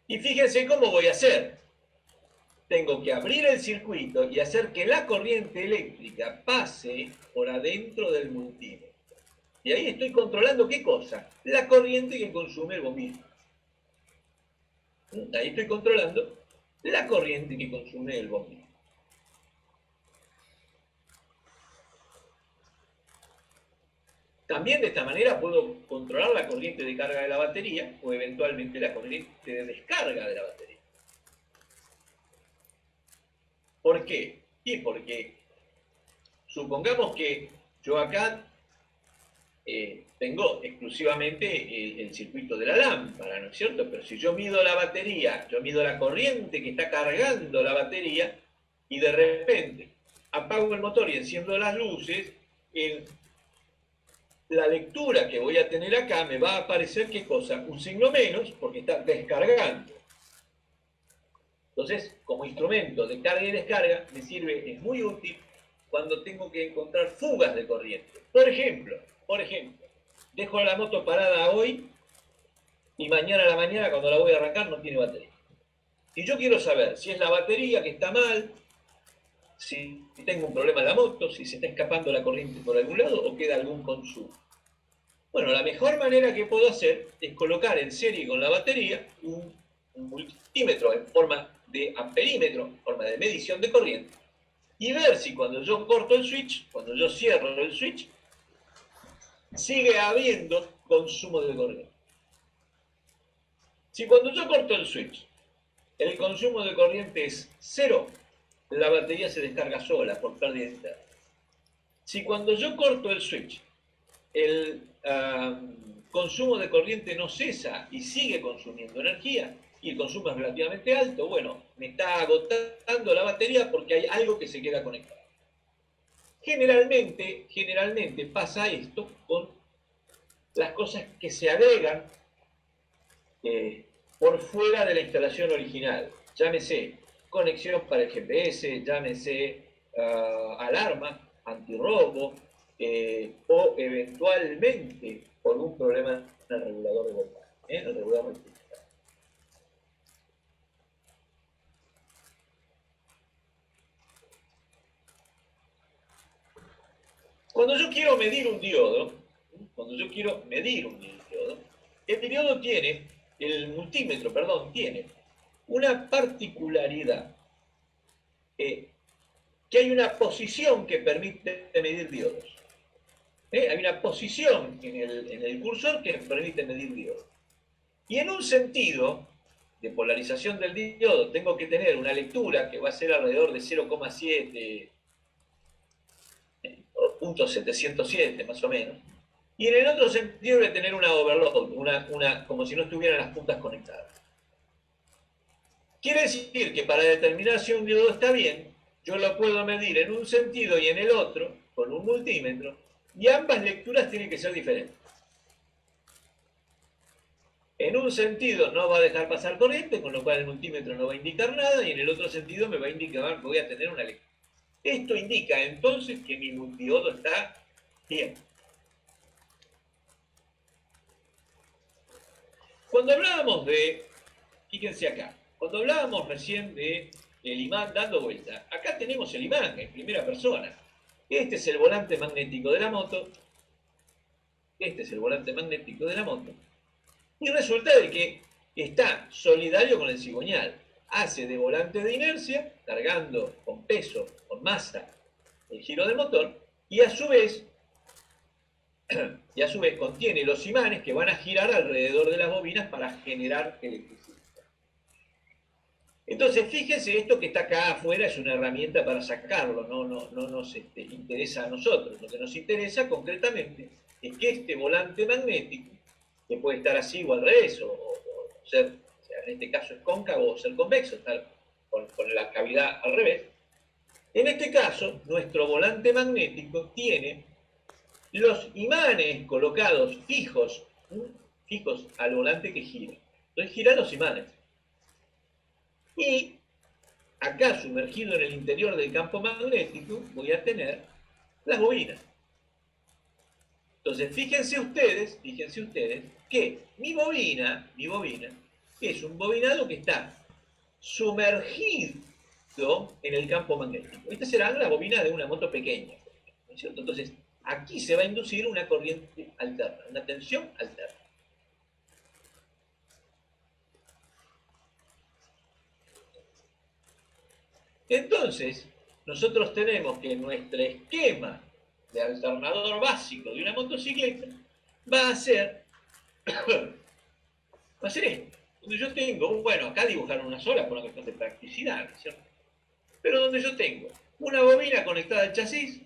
Y fíjense cómo voy a hacer. Tengo que abrir el circuito y hacer que la corriente eléctrica pase por adentro del multímetro. Y ahí estoy controlando ¿qué cosa? La corriente que consume el bombín. Ahí estoy controlando la corriente que consume el bombín. También de esta manera puedo controlar la corriente de carga de la batería o eventualmente la corriente de descarga de la batería. ¿Por qué? Y porque supongamos que yo acá tengo exclusivamente el circuito de la lámpara, ¿no es cierto? Pero si yo mido la batería, yo mido la corriente que está cargando la batería y de repente apago el motor y enciendo las luces, la lectura que voy a tener acá me va a aparecer, ¿qué cosa? Un signo menos, porque está descargando. Entonces, como instrumento de carga y descarga, me sirve, es muy útil cuando tengo que encontrar fugas de corriente. Por ejemplo, dejo la moto parada hoy y mañana a la mañana cuando la voy a arrancar no tiene batería. Y yo quiero saber si es la batería que está mal, si tengo un problema en la moto, si se está escapando la corriente por algún lado o queda algún consumo. Bueno, la mejor manera que puedo hacer es colocar en serie con la batería un multímetro en forma de amperímetro, en forma de medición de corriente, y ver si cuando yo corto el switch, cuando yo cierro el switch, sigue habiendo consumo de corriente. Si cuando yo corto el switch, el consumo de corriente es cero, la batería se descarga sola por pérdida interna. Si cuando yo corto el switch, el consumo de corriente no cesa y sigue consumiendo energía, y el consumo es relativamente alto, bueno, me está agotando la batería porque hay algo que se queda conectado. Generalmente pasa esto con las cosas que se agregan por fuera de la instalación original. Llámese conexión para el GPS, llámese alarma, antirrobo, o eventualmente por un problema en el regulador de voltaje, el regulador rectificador. Cuando yo quiero medir un diodo, el multímetro, tiene una particularidad, que hay una posición que permite medir diodos. Hay una posición en el cursor que permite medir diodos. Y en un sentido de polarización del diodo tengo que tener una lectura que va a ser alrededor de 0,7 .707 más o menos, y en el otro sentido voy a tener una overload, como si no estuvieran las puntas conectadas. Quiere decir que para determinar si un diodo está bien, yo lo puedo medir en un sentido y en el otro, con un multímetro, y ambas lecturas tienen que ser diferentes. En un sentido no va a dejar pasar corriente, con lo cual el multímetro no va a indicar nada, y en el otro sentido me va a indicar que voy a tener una lectura. Esto indica entonces que mi multidiodo está bien. Cuando hablábamos fíjense acá, cuando hablábamos recién de el imán dando vuelta, acá tenemos el imán en primera persona. Este es el volante magnético de la moto. Y resulta de que está solidario con el cigüeñal. Hace de volante de inercia, cargando con peso, con masa, el giro del motor, y a su vez contiene los imanes que van a girar alrededor de las bobinas para generar electricidad. Entonces, fíjense, esto que está acá afuera es una herramienta para sacarlo, no nos interesa a nosotros. Lo que nos interesa concretamente es que este volante magnético, que puede estar así o al revés, o ser, o sea, en este caso es cóncavo o ser convexo, estar con la cavidad al revés. En este caso, nuestro volante magnético tiene los imanes colocados fijos, fijos al volante que gira. Entonces giran los imanes. Y acá, sumergido en el interior del campo magnético, voy a tener las bobinas. Entonces, fíjense ustedes que mi bobina es un bobinado que está sumergido en el campo magnético. Estas serán las bobinas de una moto pequeña, ¿no es cierto? Entonces, aquí se va a inducir una corriente alterna, una tensión alterna. Entonces, nosotros tenemos que nuestro esquema de alternador básico de una motocicleta va a ser esto. Donde yo tengo, bueno, acá dibujaron una sola por una cuestión de practicidad, ¿cierto? Pero donde yo tengo una bobina conectada al chasis,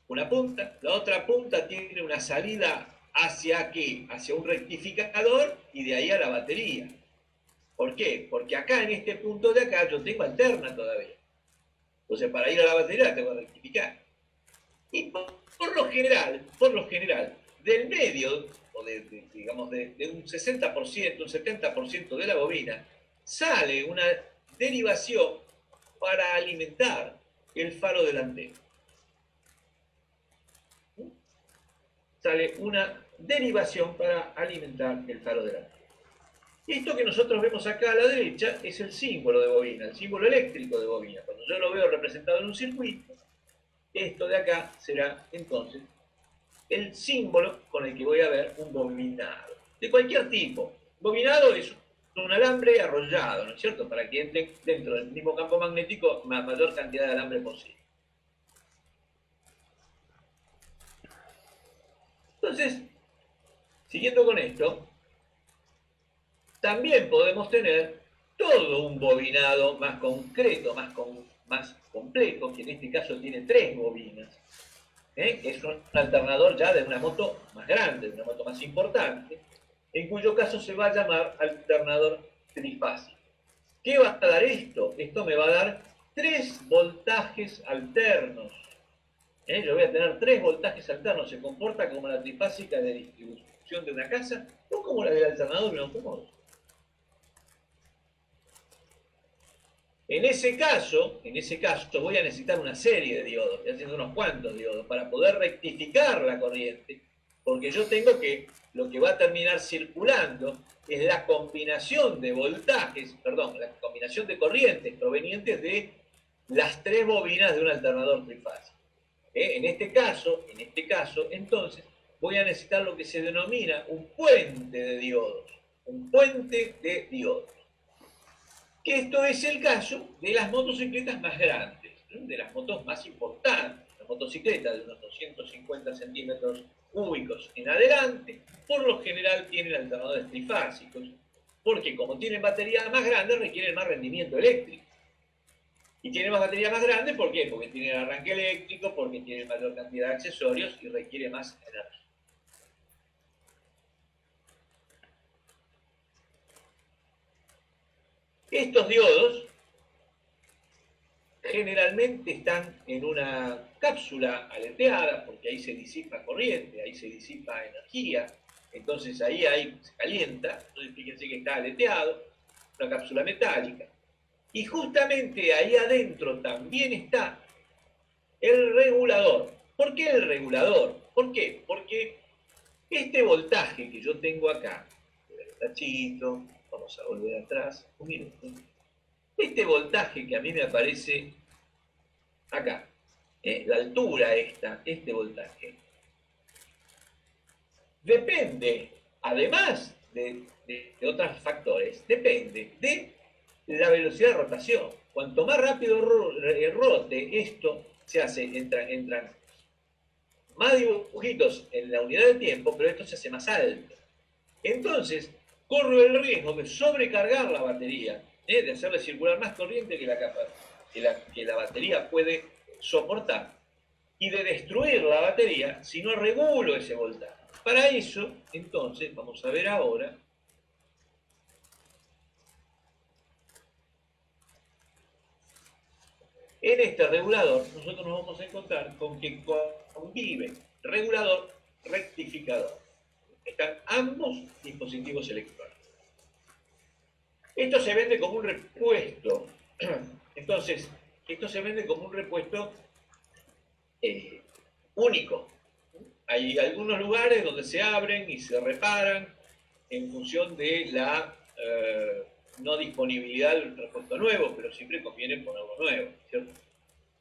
una punta, la otra punta tiene una salida hacia ¿qué? Hacia un rectificador y de ahí a la batería. ¿Por qué? Porque acá en este punto de acá yo tengo alterna todavía. Entonces para ir a la batería la tengo que rectificar. Y por lo general, del medio, o digamos de un 60%, un 70% de la bobina, sale una derivación para alimentar el faro delantero. Sale una derivación para alimentar el faro delantero. Esto que nosotros vemos acá a la derecha es el símbolo de bobina, el símbolo eléctrico de bobina. Cuando yo lo veo representado en un circuito, esto de acá será entonces el símbolo con el que voy a ver un bobinado. De cualquier tipo. Bobinado es un alambre arrollado, ¿no es cierto? Para que entre dentro del mismo campo magnético la mayor cantidad de alambre posible. Entonces, siguiendo con esto, también podemos tener todo un bobinado más concreto, más complejo, que en este caso tiene 3 bobinas. Es un alternador ya de una moto más grande, de una moto más importante, en cuyo caso se va a llamar alternador trifásico. ¿Qué va a dar esto? Esto me va a dar 3 voltajes alternos. Yo voy a tener 3 voltajes alternos. Se comporta como la trifásica de distribución de una casa o como la del alternador de un automóvil. En ese caso voy a necesitar una serie de diodos, estoy haciendo unos cuantos diodos, para poder rectificar la corriente, porque yo tengo que, lo que va a terminar circulando es la combinación de voltajes, perdón, la combinación de corrientes provenientes de las 3 bobinas de un alternador trifásico. En este caso, entonces, voy a necesitar lo que se denomina un puente de diodos, que esto es el caso de las motocicletas más grandes, de las motos más importantes. La motocicleta de unos 250 centímetros cúbicos en adelante, por lo general tienen alternadores trifásicos, porque como tienen baterías más grandes requieren más rendimiento eléctrico. Y tienen más baterías más grandes, ¿por qué? Porque tienen arranque eléctrico, porque tienen mayor cantidad de accesorios y requiere más energía. Estos diodos generalmente están en una cápsula aleteada, porque ahí se disipa corriente, ahí se disipa energía, entonces ahí se calienta, entonces fíjense que está aleteado, una cápsula metálica. Y justamente ahí adentro también está el regulador. ¿Por qué el regulador? ¿Por qué? Porque este voltaje que yo tengo acá, el tachito, vamos a volver atrás, un minuto. Este voltaje que a mí me aparece acá, la altura este voltaje, depende, además de otros factores, depende de la velocidad de rotación. Cuanto más rápido rote esto, entran más dibujitos en la unidad de tiempo, pero esto se hace más alto. Entonces, corro el riesgo de sobrecargar la batería, de hacerle circular más corriente que la batería puede soportar. y de destruir la batería si no regulo ese voltaje. Para eso, entonces, vamos a ver ahora en este regulador, nosotros nos vamos a encontrar con que convive regulador, rectificador. Están ambos dispositivos electrónicos. Esto se vende como un repuesto. Entonces, esto se vende como un repuesto único. Hay algunos lugares donde se abren y se reparan en función de la no disponibilidad del repuesto nuevo, pero siempre conviene ponerlo nuevo, ¿cierto?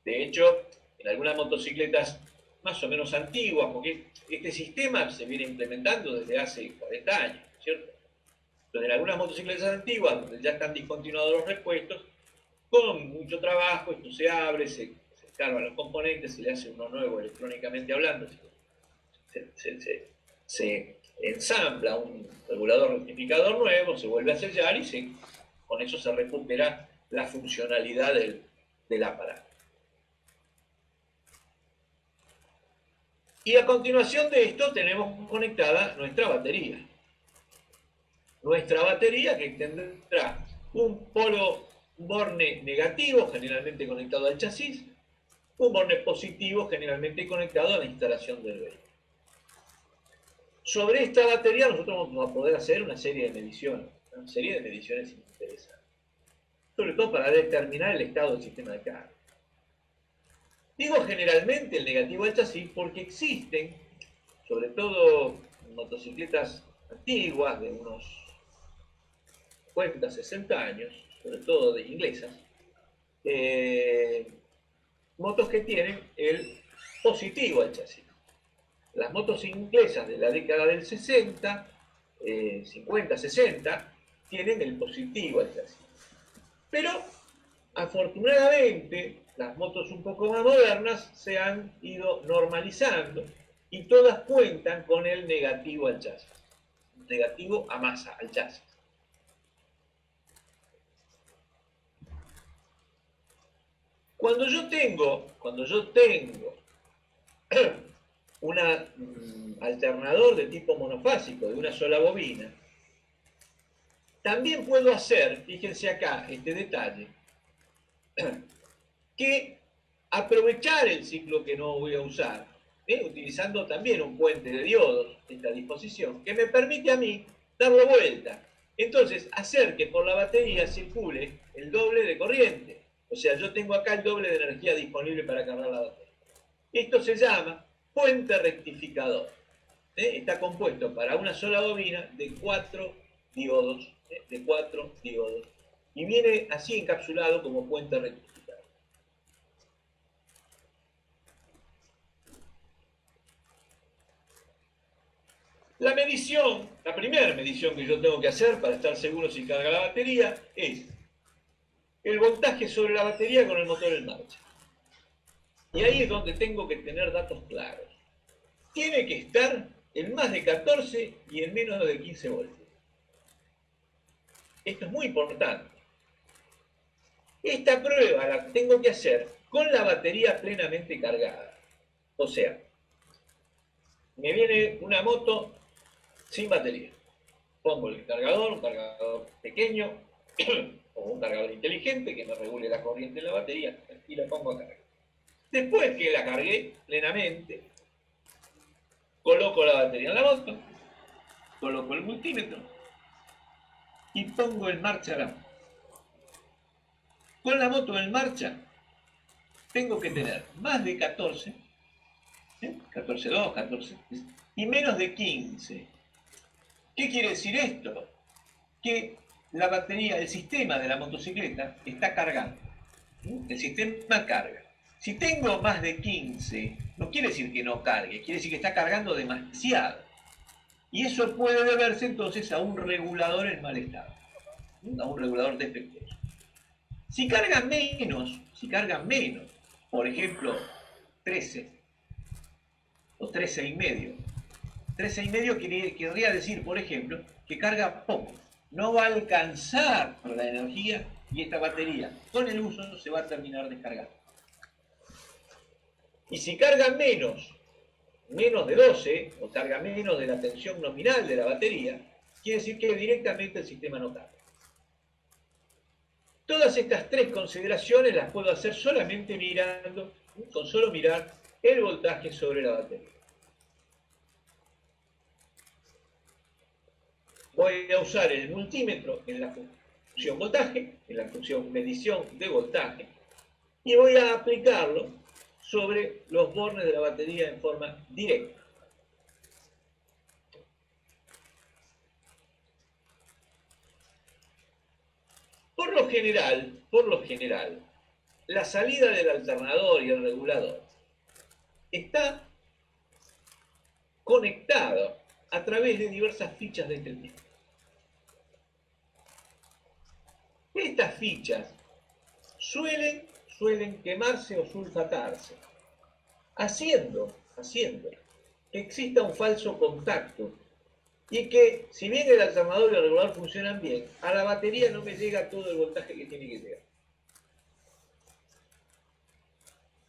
De hecho, en algunas motocicletas más o menos antiguas, porque este sistema se viene implementando desde hace 40 años, ¿cierto? Entonces, en algunas motocicletas antiguas, donde ya están discontinuados los repuestos, con mucho trabajo, esto se abre, se cargan los componentes, se le hace uno nuevo electrónicamente hablando, se ensambla un regulador rectificador nuevo, se vuelve a sellar y con eso se recupera la funcionalidad del aparato. Y a continuación de esto tenemos conectada nuestra batería. Nuestra batería que tendrá un polo borne negativo, generalmente conectado al chasis, un borne positivo, generalmente conectado a la instalación del vehículo. Sobre esta batería nosotros vamos a poder hacer una serie de mediciones interesantes, sobre todo para determinar el estado del sistema de carga. Digo generalmente el negativo del chasis porque existen, sobre todo motocicletas antiguas de unos 50, 60 años, sobre todo de inglesas, motos que tienen el positivo del chasis. Las motos inglesas de la década del 60, 50, 60, tienen el positivo del chasis. Pero, afortunadamente, las motos un poco más modernas se han ido normalizando y todas cuentan con el negativo al chasis. Negativo a masa, al chasis. Cuando yo tengo un alternador de tipo monofásico de una sola bobina, también puedo hacer, fíjense acá este detalle, que aprovechar el ciclo que no voy a usar, utilizando también un puente de diodos, esta disposición, que me permite a mí darle vuelta. Entonces, hacer que por la batería circule el doble de corriente. O sea, yo tengo acá el doble de energía disponible para cargar la batería. Esto se llama puente rectificador. Está compuesto para una sola bobina de 4 diodos, y viene así encapsulado como puente rectificador. La primera medición que yo tengo que hacer para estar seguro si carga la batería es el voltaje sobre la batería con el motor en marcha. Y ahí es donde tengo que tener datos claros. Tiene que estar en más de 14 y en menos de 15 voltios. Esto es muy importante. Esta prueba la tengo que hacer con la batería plenamente cargada. O sea, me viene una moto sin batería. Pongo el cargador, un cargador pequeño o un cargador inteligente que me regule la corriente en la batería y la pongo a cargar. Después que la cargué plenamente, coloco la batería en la moto, coloco el multímetro y pongo en marcha la moto. Con la moto en marcha tengo que tener más de 14, 14,2, 14, y menos de 15. ¿Qué quiere decir esto? Que la batería, el sistema de la motocicleta está cargando. El sistema carga. Si tengo más de 15, no quiere decir que no cargue, quiere decir que está cargando demasiado. Y eso puede deberse entonces a un regulador en mal estado, a un regulador defectuoso. Si carga menos, por ejemplo, 13 o 13,5, 13,5 querría decir, por ejemplo, que carga poco. No va a alcanzar la energía y esta batería con el uso se va a terminar descargando. Y si carga menos de 12, o carga menos de la tensión nominal de la batería, quiere decir que directamente el sistema no carga. Todas estas tres consideraciones las puedo hacer solamente mirando, con solo mirar el voltaje sobre la batería. Voy a usar el multímetro en la función voltaje, en la función medición de voltaje, y voy a aplicarlo sobre los bornes de la batería en forma directa. Por lo general, la salida del alternador y el regulador está conectado a través de diversas fichas de este tipo. Estas fichas suelen quemarse o sulfatarse, haciendo que exista un falso contacto y que, si bien el alternador y el regulador funcionan bien, a la batería no me llega todo el voltaje que tiene que llegar.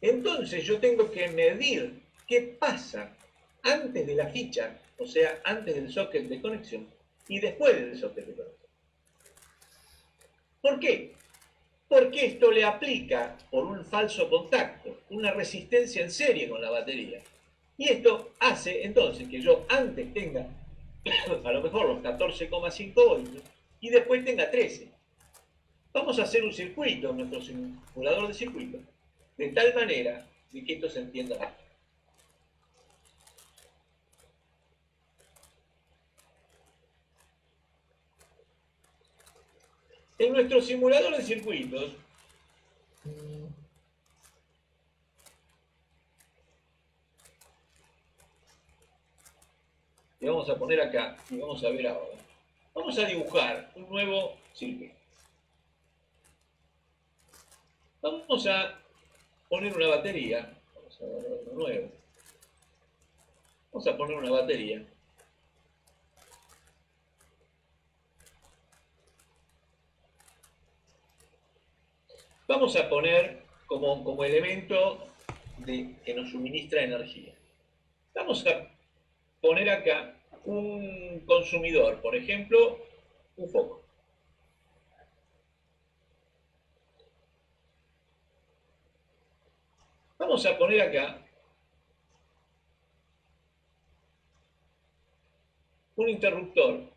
Entonces yo tengo que medir qué pasa antes de la ficha, o sea, antes del socket de conexión y después del socket de conexión. ¿Por qué? Porque esto le aplica, por un falso contacto, una resistencia en serie con la batería. Y esto hace entonces que yo antes tenga a lo mejor los 14,5 voltios y después tenga 13. Vamos a hacer un circuito, nuestro simulador de circuito, de tal manera de que esto se entienda más. En nuestro simulador de circuitos, le vamos a poner acá y vamos a ver ahora. Vamos a dibujar un nuevo circuito. Vamos a poner una batería. Vamos a ver uno nuevo. Vamos a poner una batería. Vamos a poner como elemento que nos suministra energía. Vamos a poner acá un consumidor, por ejemplo, un foco. Vamos a poner acá un interruptor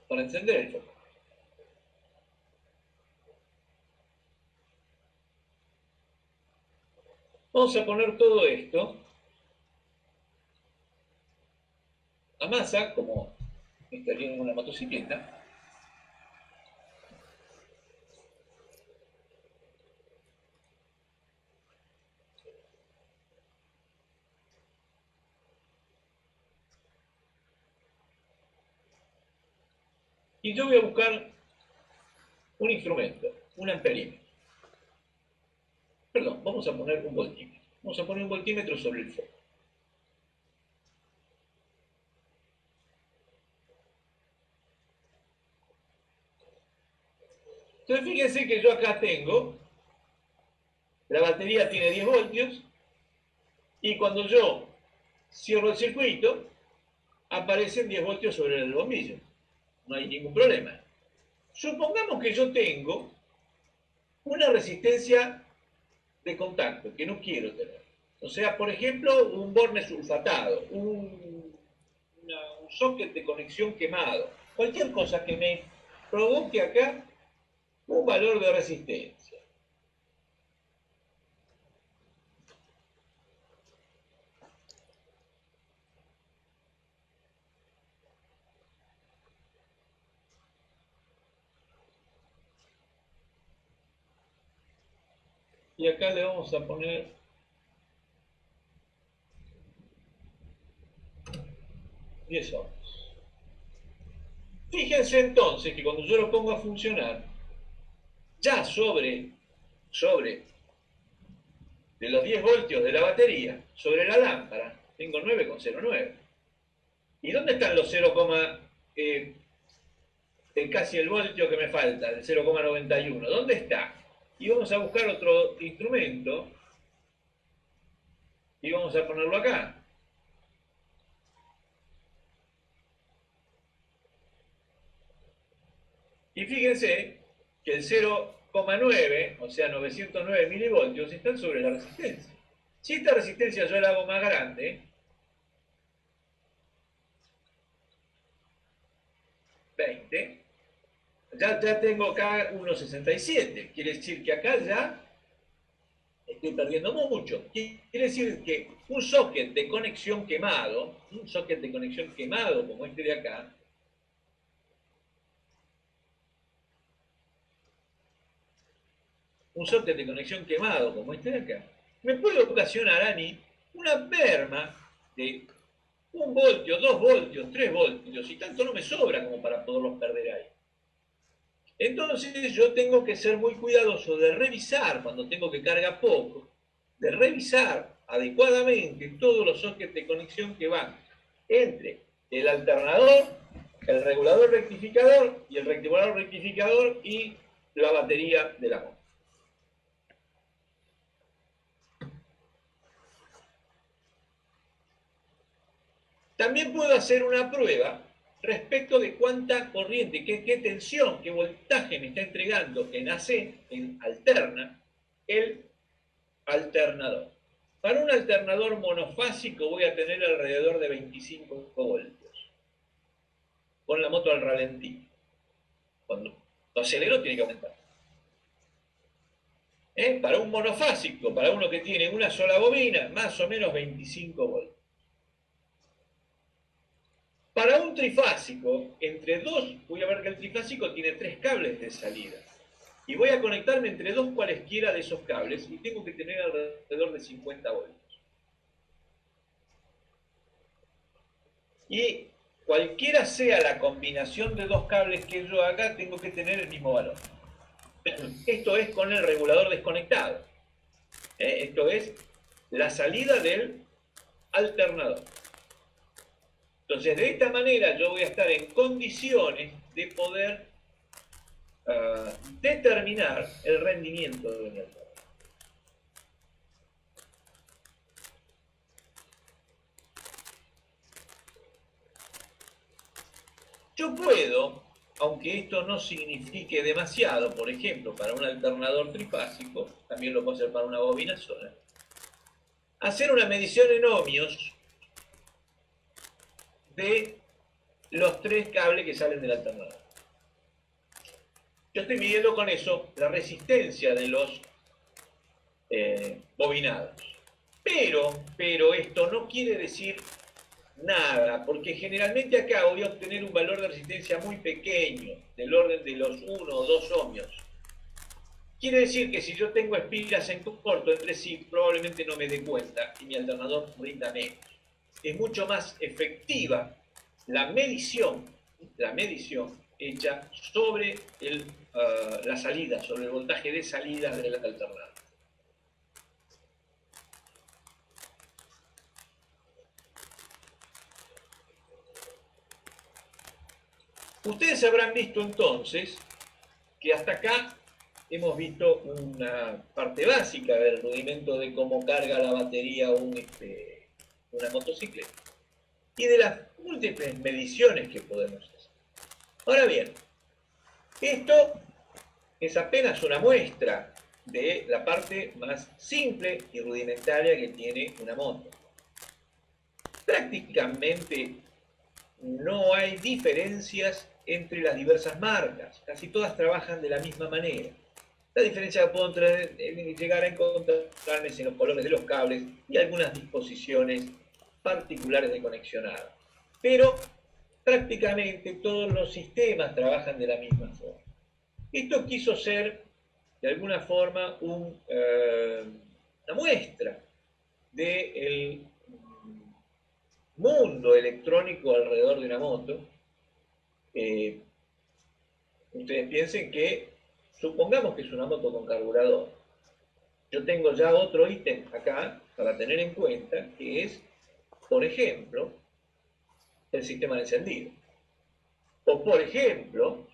para encender el foco. Vamos a poner todo esto a masa, como estaría en una motocicleta. Y yo voy a buscar un instrumento, un amperímetro. Perdón, vamos a poner un voltímetro. Vamos a poner un voltímetro sobre el foco. Entonces fíjense que yo acá tengo, la batería tiene 10 voltios, y cuando yo cierro el circuito, aparecen 10 voltios sobre el bombillo. No hay ningún problema. Supongamos que yo tengo una resistencia de contacto que no quiero tener. O sea, por ejemplo, un borne sulfatado, un socket de conexión quemado, cualquier cosa que me provoque acá un valor de resistencia. Y acá le vamos a poner 10 ohms. Fíjense entonces que cuando yo lo pongo a funcionar, ya sobre de los 10 voltios de la batería, sobre la lámpara, tengo 9,09. ¿Y dónde están los 0, casi el voltio que me falta, el 0,91? ¿Dónde está? y vamos a buscar otro instrumento y vamos a ponerlo acá. Y fíjense que el 0,9, o sea 909 milivoltios, están sobre la resistencia. Si esta resistencia yo la hago más grande, 20, ya tengo acá 1,67. Quiere decir que acá ya estoy perdiendo mucho. Quiere decir que un socket de conexión quemado, como este de acá, me puede ocasionar a mí una merma de 1 voltio, 2 voltios, 3 voltios, y tanto no me sobra como para poderlos perder ahí. Entonces yo tengo que ser muy cuidadoso de revisar, cuando tengo que cargar poco, de revisar adecuadamente todos los sockets de conexión que van entre el alternador, el regulador rectificador y el regulador rectificador y la batería de la moto. También puedo hacer una prueba respecto de cuánta corriente, qué tensión, qué voltaje me está entregando en AC, en alterna, el alternador. Para un alternador monofásico voy a tener alrededor de 25 voltios. Con la moto al ralentí. Cuando lo acelero tiene que aumentar. Para un monofásico, para uno que tiene una sola bobina, más o menos 25 voltios. Para un trifásico, entre dos, voy a ver que el trifásico tiene 3 cables de salida. Y voy a conectarme entre dos cualesquiera de esos cables y tengo que tener alrededor de 50 voltios. Y cualquiera sea la combinación de dos cables que yo haga, tengo que tener el mismo valor. Esto es con el regulador desconectado. Esto es la salida del alternador. Entonces, de esta manera yo voy a estar en condiciones de poder determinar el rendimiento de mi alternador. Yo puedo, aunque esto no signifique demasiado, por ejemplo, para un alternador trifásico, también lo puedo hacer para una bobina sola, hacer una medición en ohmios de los 3 cables que salen del alternador. Yo estoy midiendo con eso la resistencia de los bobinados. Pero esto no quiere decir nada, porque generalmente acá voy a obtener un valor de resistencia muy pequeño, del orden de los 1 o 2 ohmios. Quiere decir que si yo tengo espiras en corto entre sí, probablemente no me dé cuenta y mi alternador rinda menos. Es mucho más efectiva la medición hecha sobre la salida, sobre el voltaje de salida del alternador. Ustedes habrán visto entonces que hasta acá hemos visto una parte básica del rudimento de cómo carga la batería una motocicleta y de las múltiples mediciones que podemos hacer. Ahora bien, esto es apenas una muestra de la parte más simple y rudimentaria que tiene una moto. Prácticamente no hay diferencias entre las diversas marcas, casi todas trabajan de la misma manera. La diferencia que puedo llegar a encontrarme en los colores de los cables y algunas disposiciones particulares de conexionado. Pero prácticamente todos los sistemas trabajan de la misma forma. Esto quiso ser, de alguna forma, una muestra del mundo electrónico alrededor de una moto. Ustedes piensen que, supongamos que es una moto con carburador. Yo tengo ya otro ítem acá para tener en cuenta, que es, por ejemplo, el sistema de encendido. O, por ejemplo,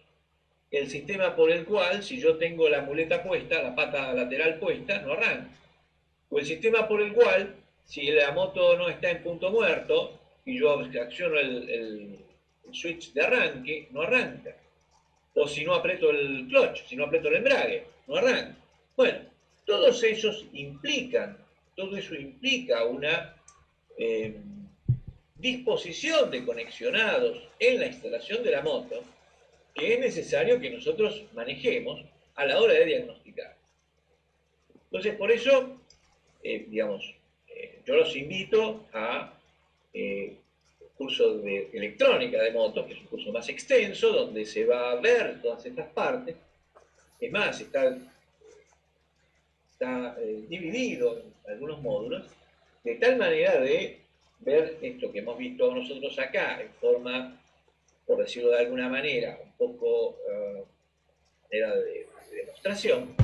el sistema por el cual, si yo tengo la muleta puesta, la pata lateral puesta, no arranca. O el sistema por el cual, si la moto no está en punto muerto y yo acciono el switch de arranque, no arranca. O si no aprieto el clutch, si no aprieto el embrague, no arranca. Bueno, todos esos implican, todo eso implica una disposición de conexionados en la instalación de la moto que es necesario que nosotros manejemos a la hora de diagnosticar. Entonces, por eso, digamos, yo los invito a curso de electrónica de motos, que es un curso más extenso, donde se va a ver todas estas partes. Es más, está dividido en algunos módulos, de tal manera de ver esto que hemos visto nosotros acá en forma, por decirlo de alguna manera, un poco de demostración,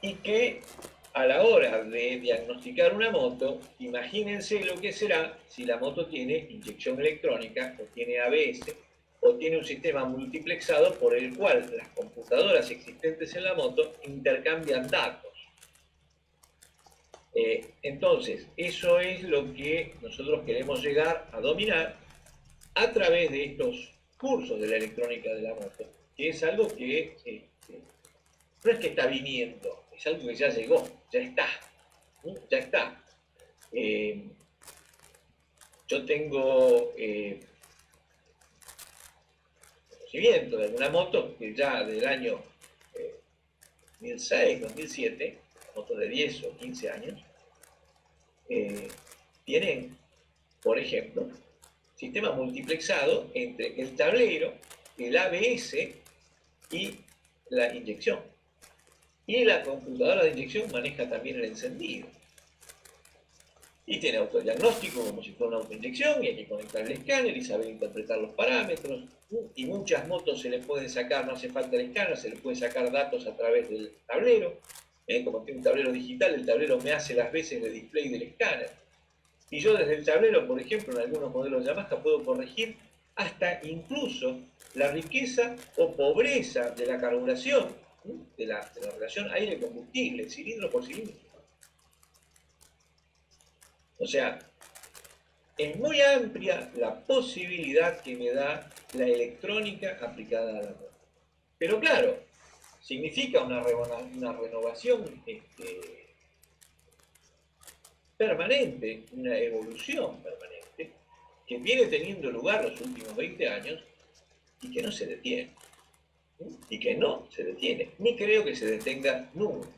y que a la hora de diagnosticar una moto, imagínense lo que será si la moto tiene inyección electrónica, o tiene ABS, o tiene un sistema multiplexado por el cual las computadoras existentes en la moto intercambian datos. Entonces, eso es lo que nosotros queremos llegar a dominar a través de estos cursos de la electrónica de la moto, que es algo que no es que está viniendo, es algo que ya llegó, ya está, ¿no? Ya está. Yo tengo conocimiento de alguna moto que ya del año 2006, 2007, motos de 10 o 15 años, tienen, por ejemplo, sistema multiplexado entre el tablero, el ABS y la inyección. Y la computadora de inyección maneja también el encendido. Y tiene autodiagnóstico como si fuera una autoinyección, y hay que conectar el escáner y saber interpretar los parámetros. Y muchas motos se les pueden sacar, no hace falta el escáner, se les puede sacar datos a través del tablero. Como tiene un tablero digital, el tablero me hace las veces de display del escáner. Y yo desde el tablero, por ejemplo, en algunos modelos de Yamaha puedo corregir hasta incluso la riqueza o pobreza de la carburación, de la relación aire-combustible, cilindro por cilindro. O sea, es muy amplia la posibilidad que me da la electrónica aplicada a la moto. Pero claro, significa una renovación permanente, una evolución permanente, que viene teniendo lugar los últimos 20 años y que no se detiene. Y que no se detiene, ni creo que se detenga nunca.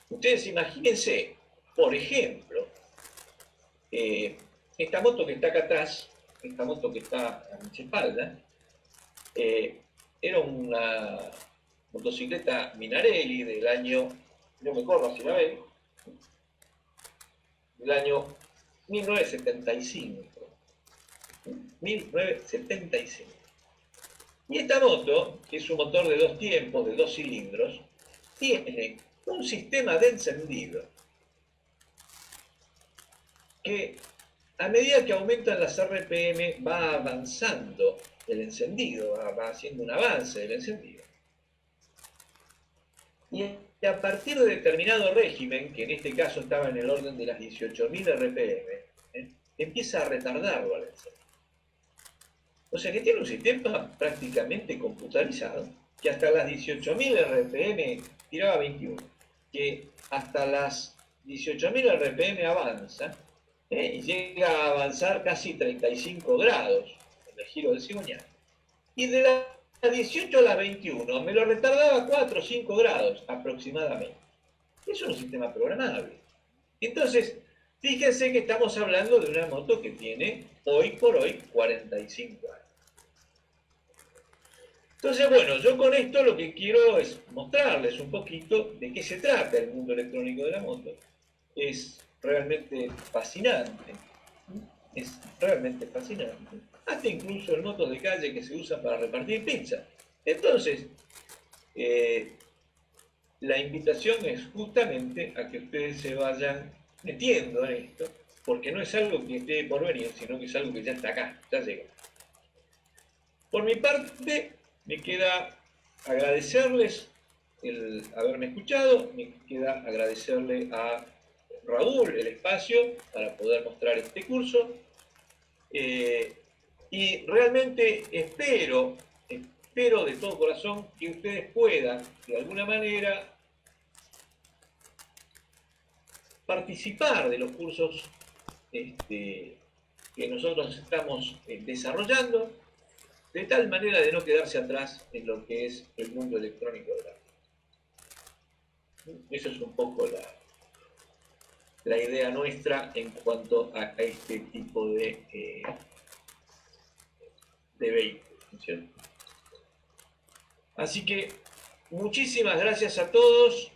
Ustedes imagínense, por ejemplo, esta moto que está acá atrás, esta moto que está a mi espalda, era una motocicleta Minarelli del año, no me acuerdo si la ven, del año 1975. 1975. Y esta moto, que es un motor de 2 tiempos, de 2 cilindros, tiene un sistema de encendido que a medida que aumentan las RPM va avanzando el encendido, va haciendo un avance del encendido. Y a partir de determinado régimen, que en este caso estaba en el orden de las 18.000 RPM, empieza a retardarlo al encendido. O sea que tiene un sistema prácticamente computarizado, que hasta las 18.000 RPM tiraba 21, que hasta las 18.000 RPM avanza, y llega a avanzar casi 35 grados en el giro del cigüeñal. Y de las 18 a las 21 me lo retardaba 4 o 5 grados aproximadamente. Eso es un sistema programable. Entonces, fíjense que estamos hablando de una moto que tiene hoy por hoy 45 años. Entonces, bueno, yo con esto lo que quiero es mostrarles un poquito de qué se trata el mundo electrónico de la moto. Es realmente fascinante. Es realmente fascinante. Hasta incluso en motos de calle que se usan para repartir pizza. Entonces, la invitación es justamente a que ustedes se vayan metiendo en esto, porque no es algo que esté por venir, sino que es algo que ya está acá, ya llega. Por mi parte, me queda agradecerles el haberme escuchado, me queda agradecerle a Raúl el espacio para poder mostrar este curso. Y realmente espero de todo corazón que ustedes puedan, de alguna manera, participar de los cursos que nosotros estamos desarrollando, de tal manera de no quedarse atrás en lo que es el mundo electrónico del arte. Eso es un poco la idea nuestra en cuanto a este tipo de vehículos, ¿no es cierto? Así que muchísimas gracias a todos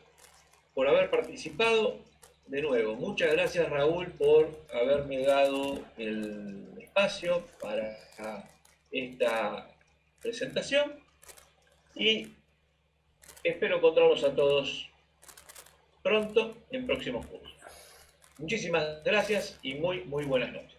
por haber participado. De nuevo, muchas gracias Raúl por haberme dado el espacio para esta presentación y espero encontrarlos a todos pronto en próximos cursos. Muchísimas gracias y muy buenas noches.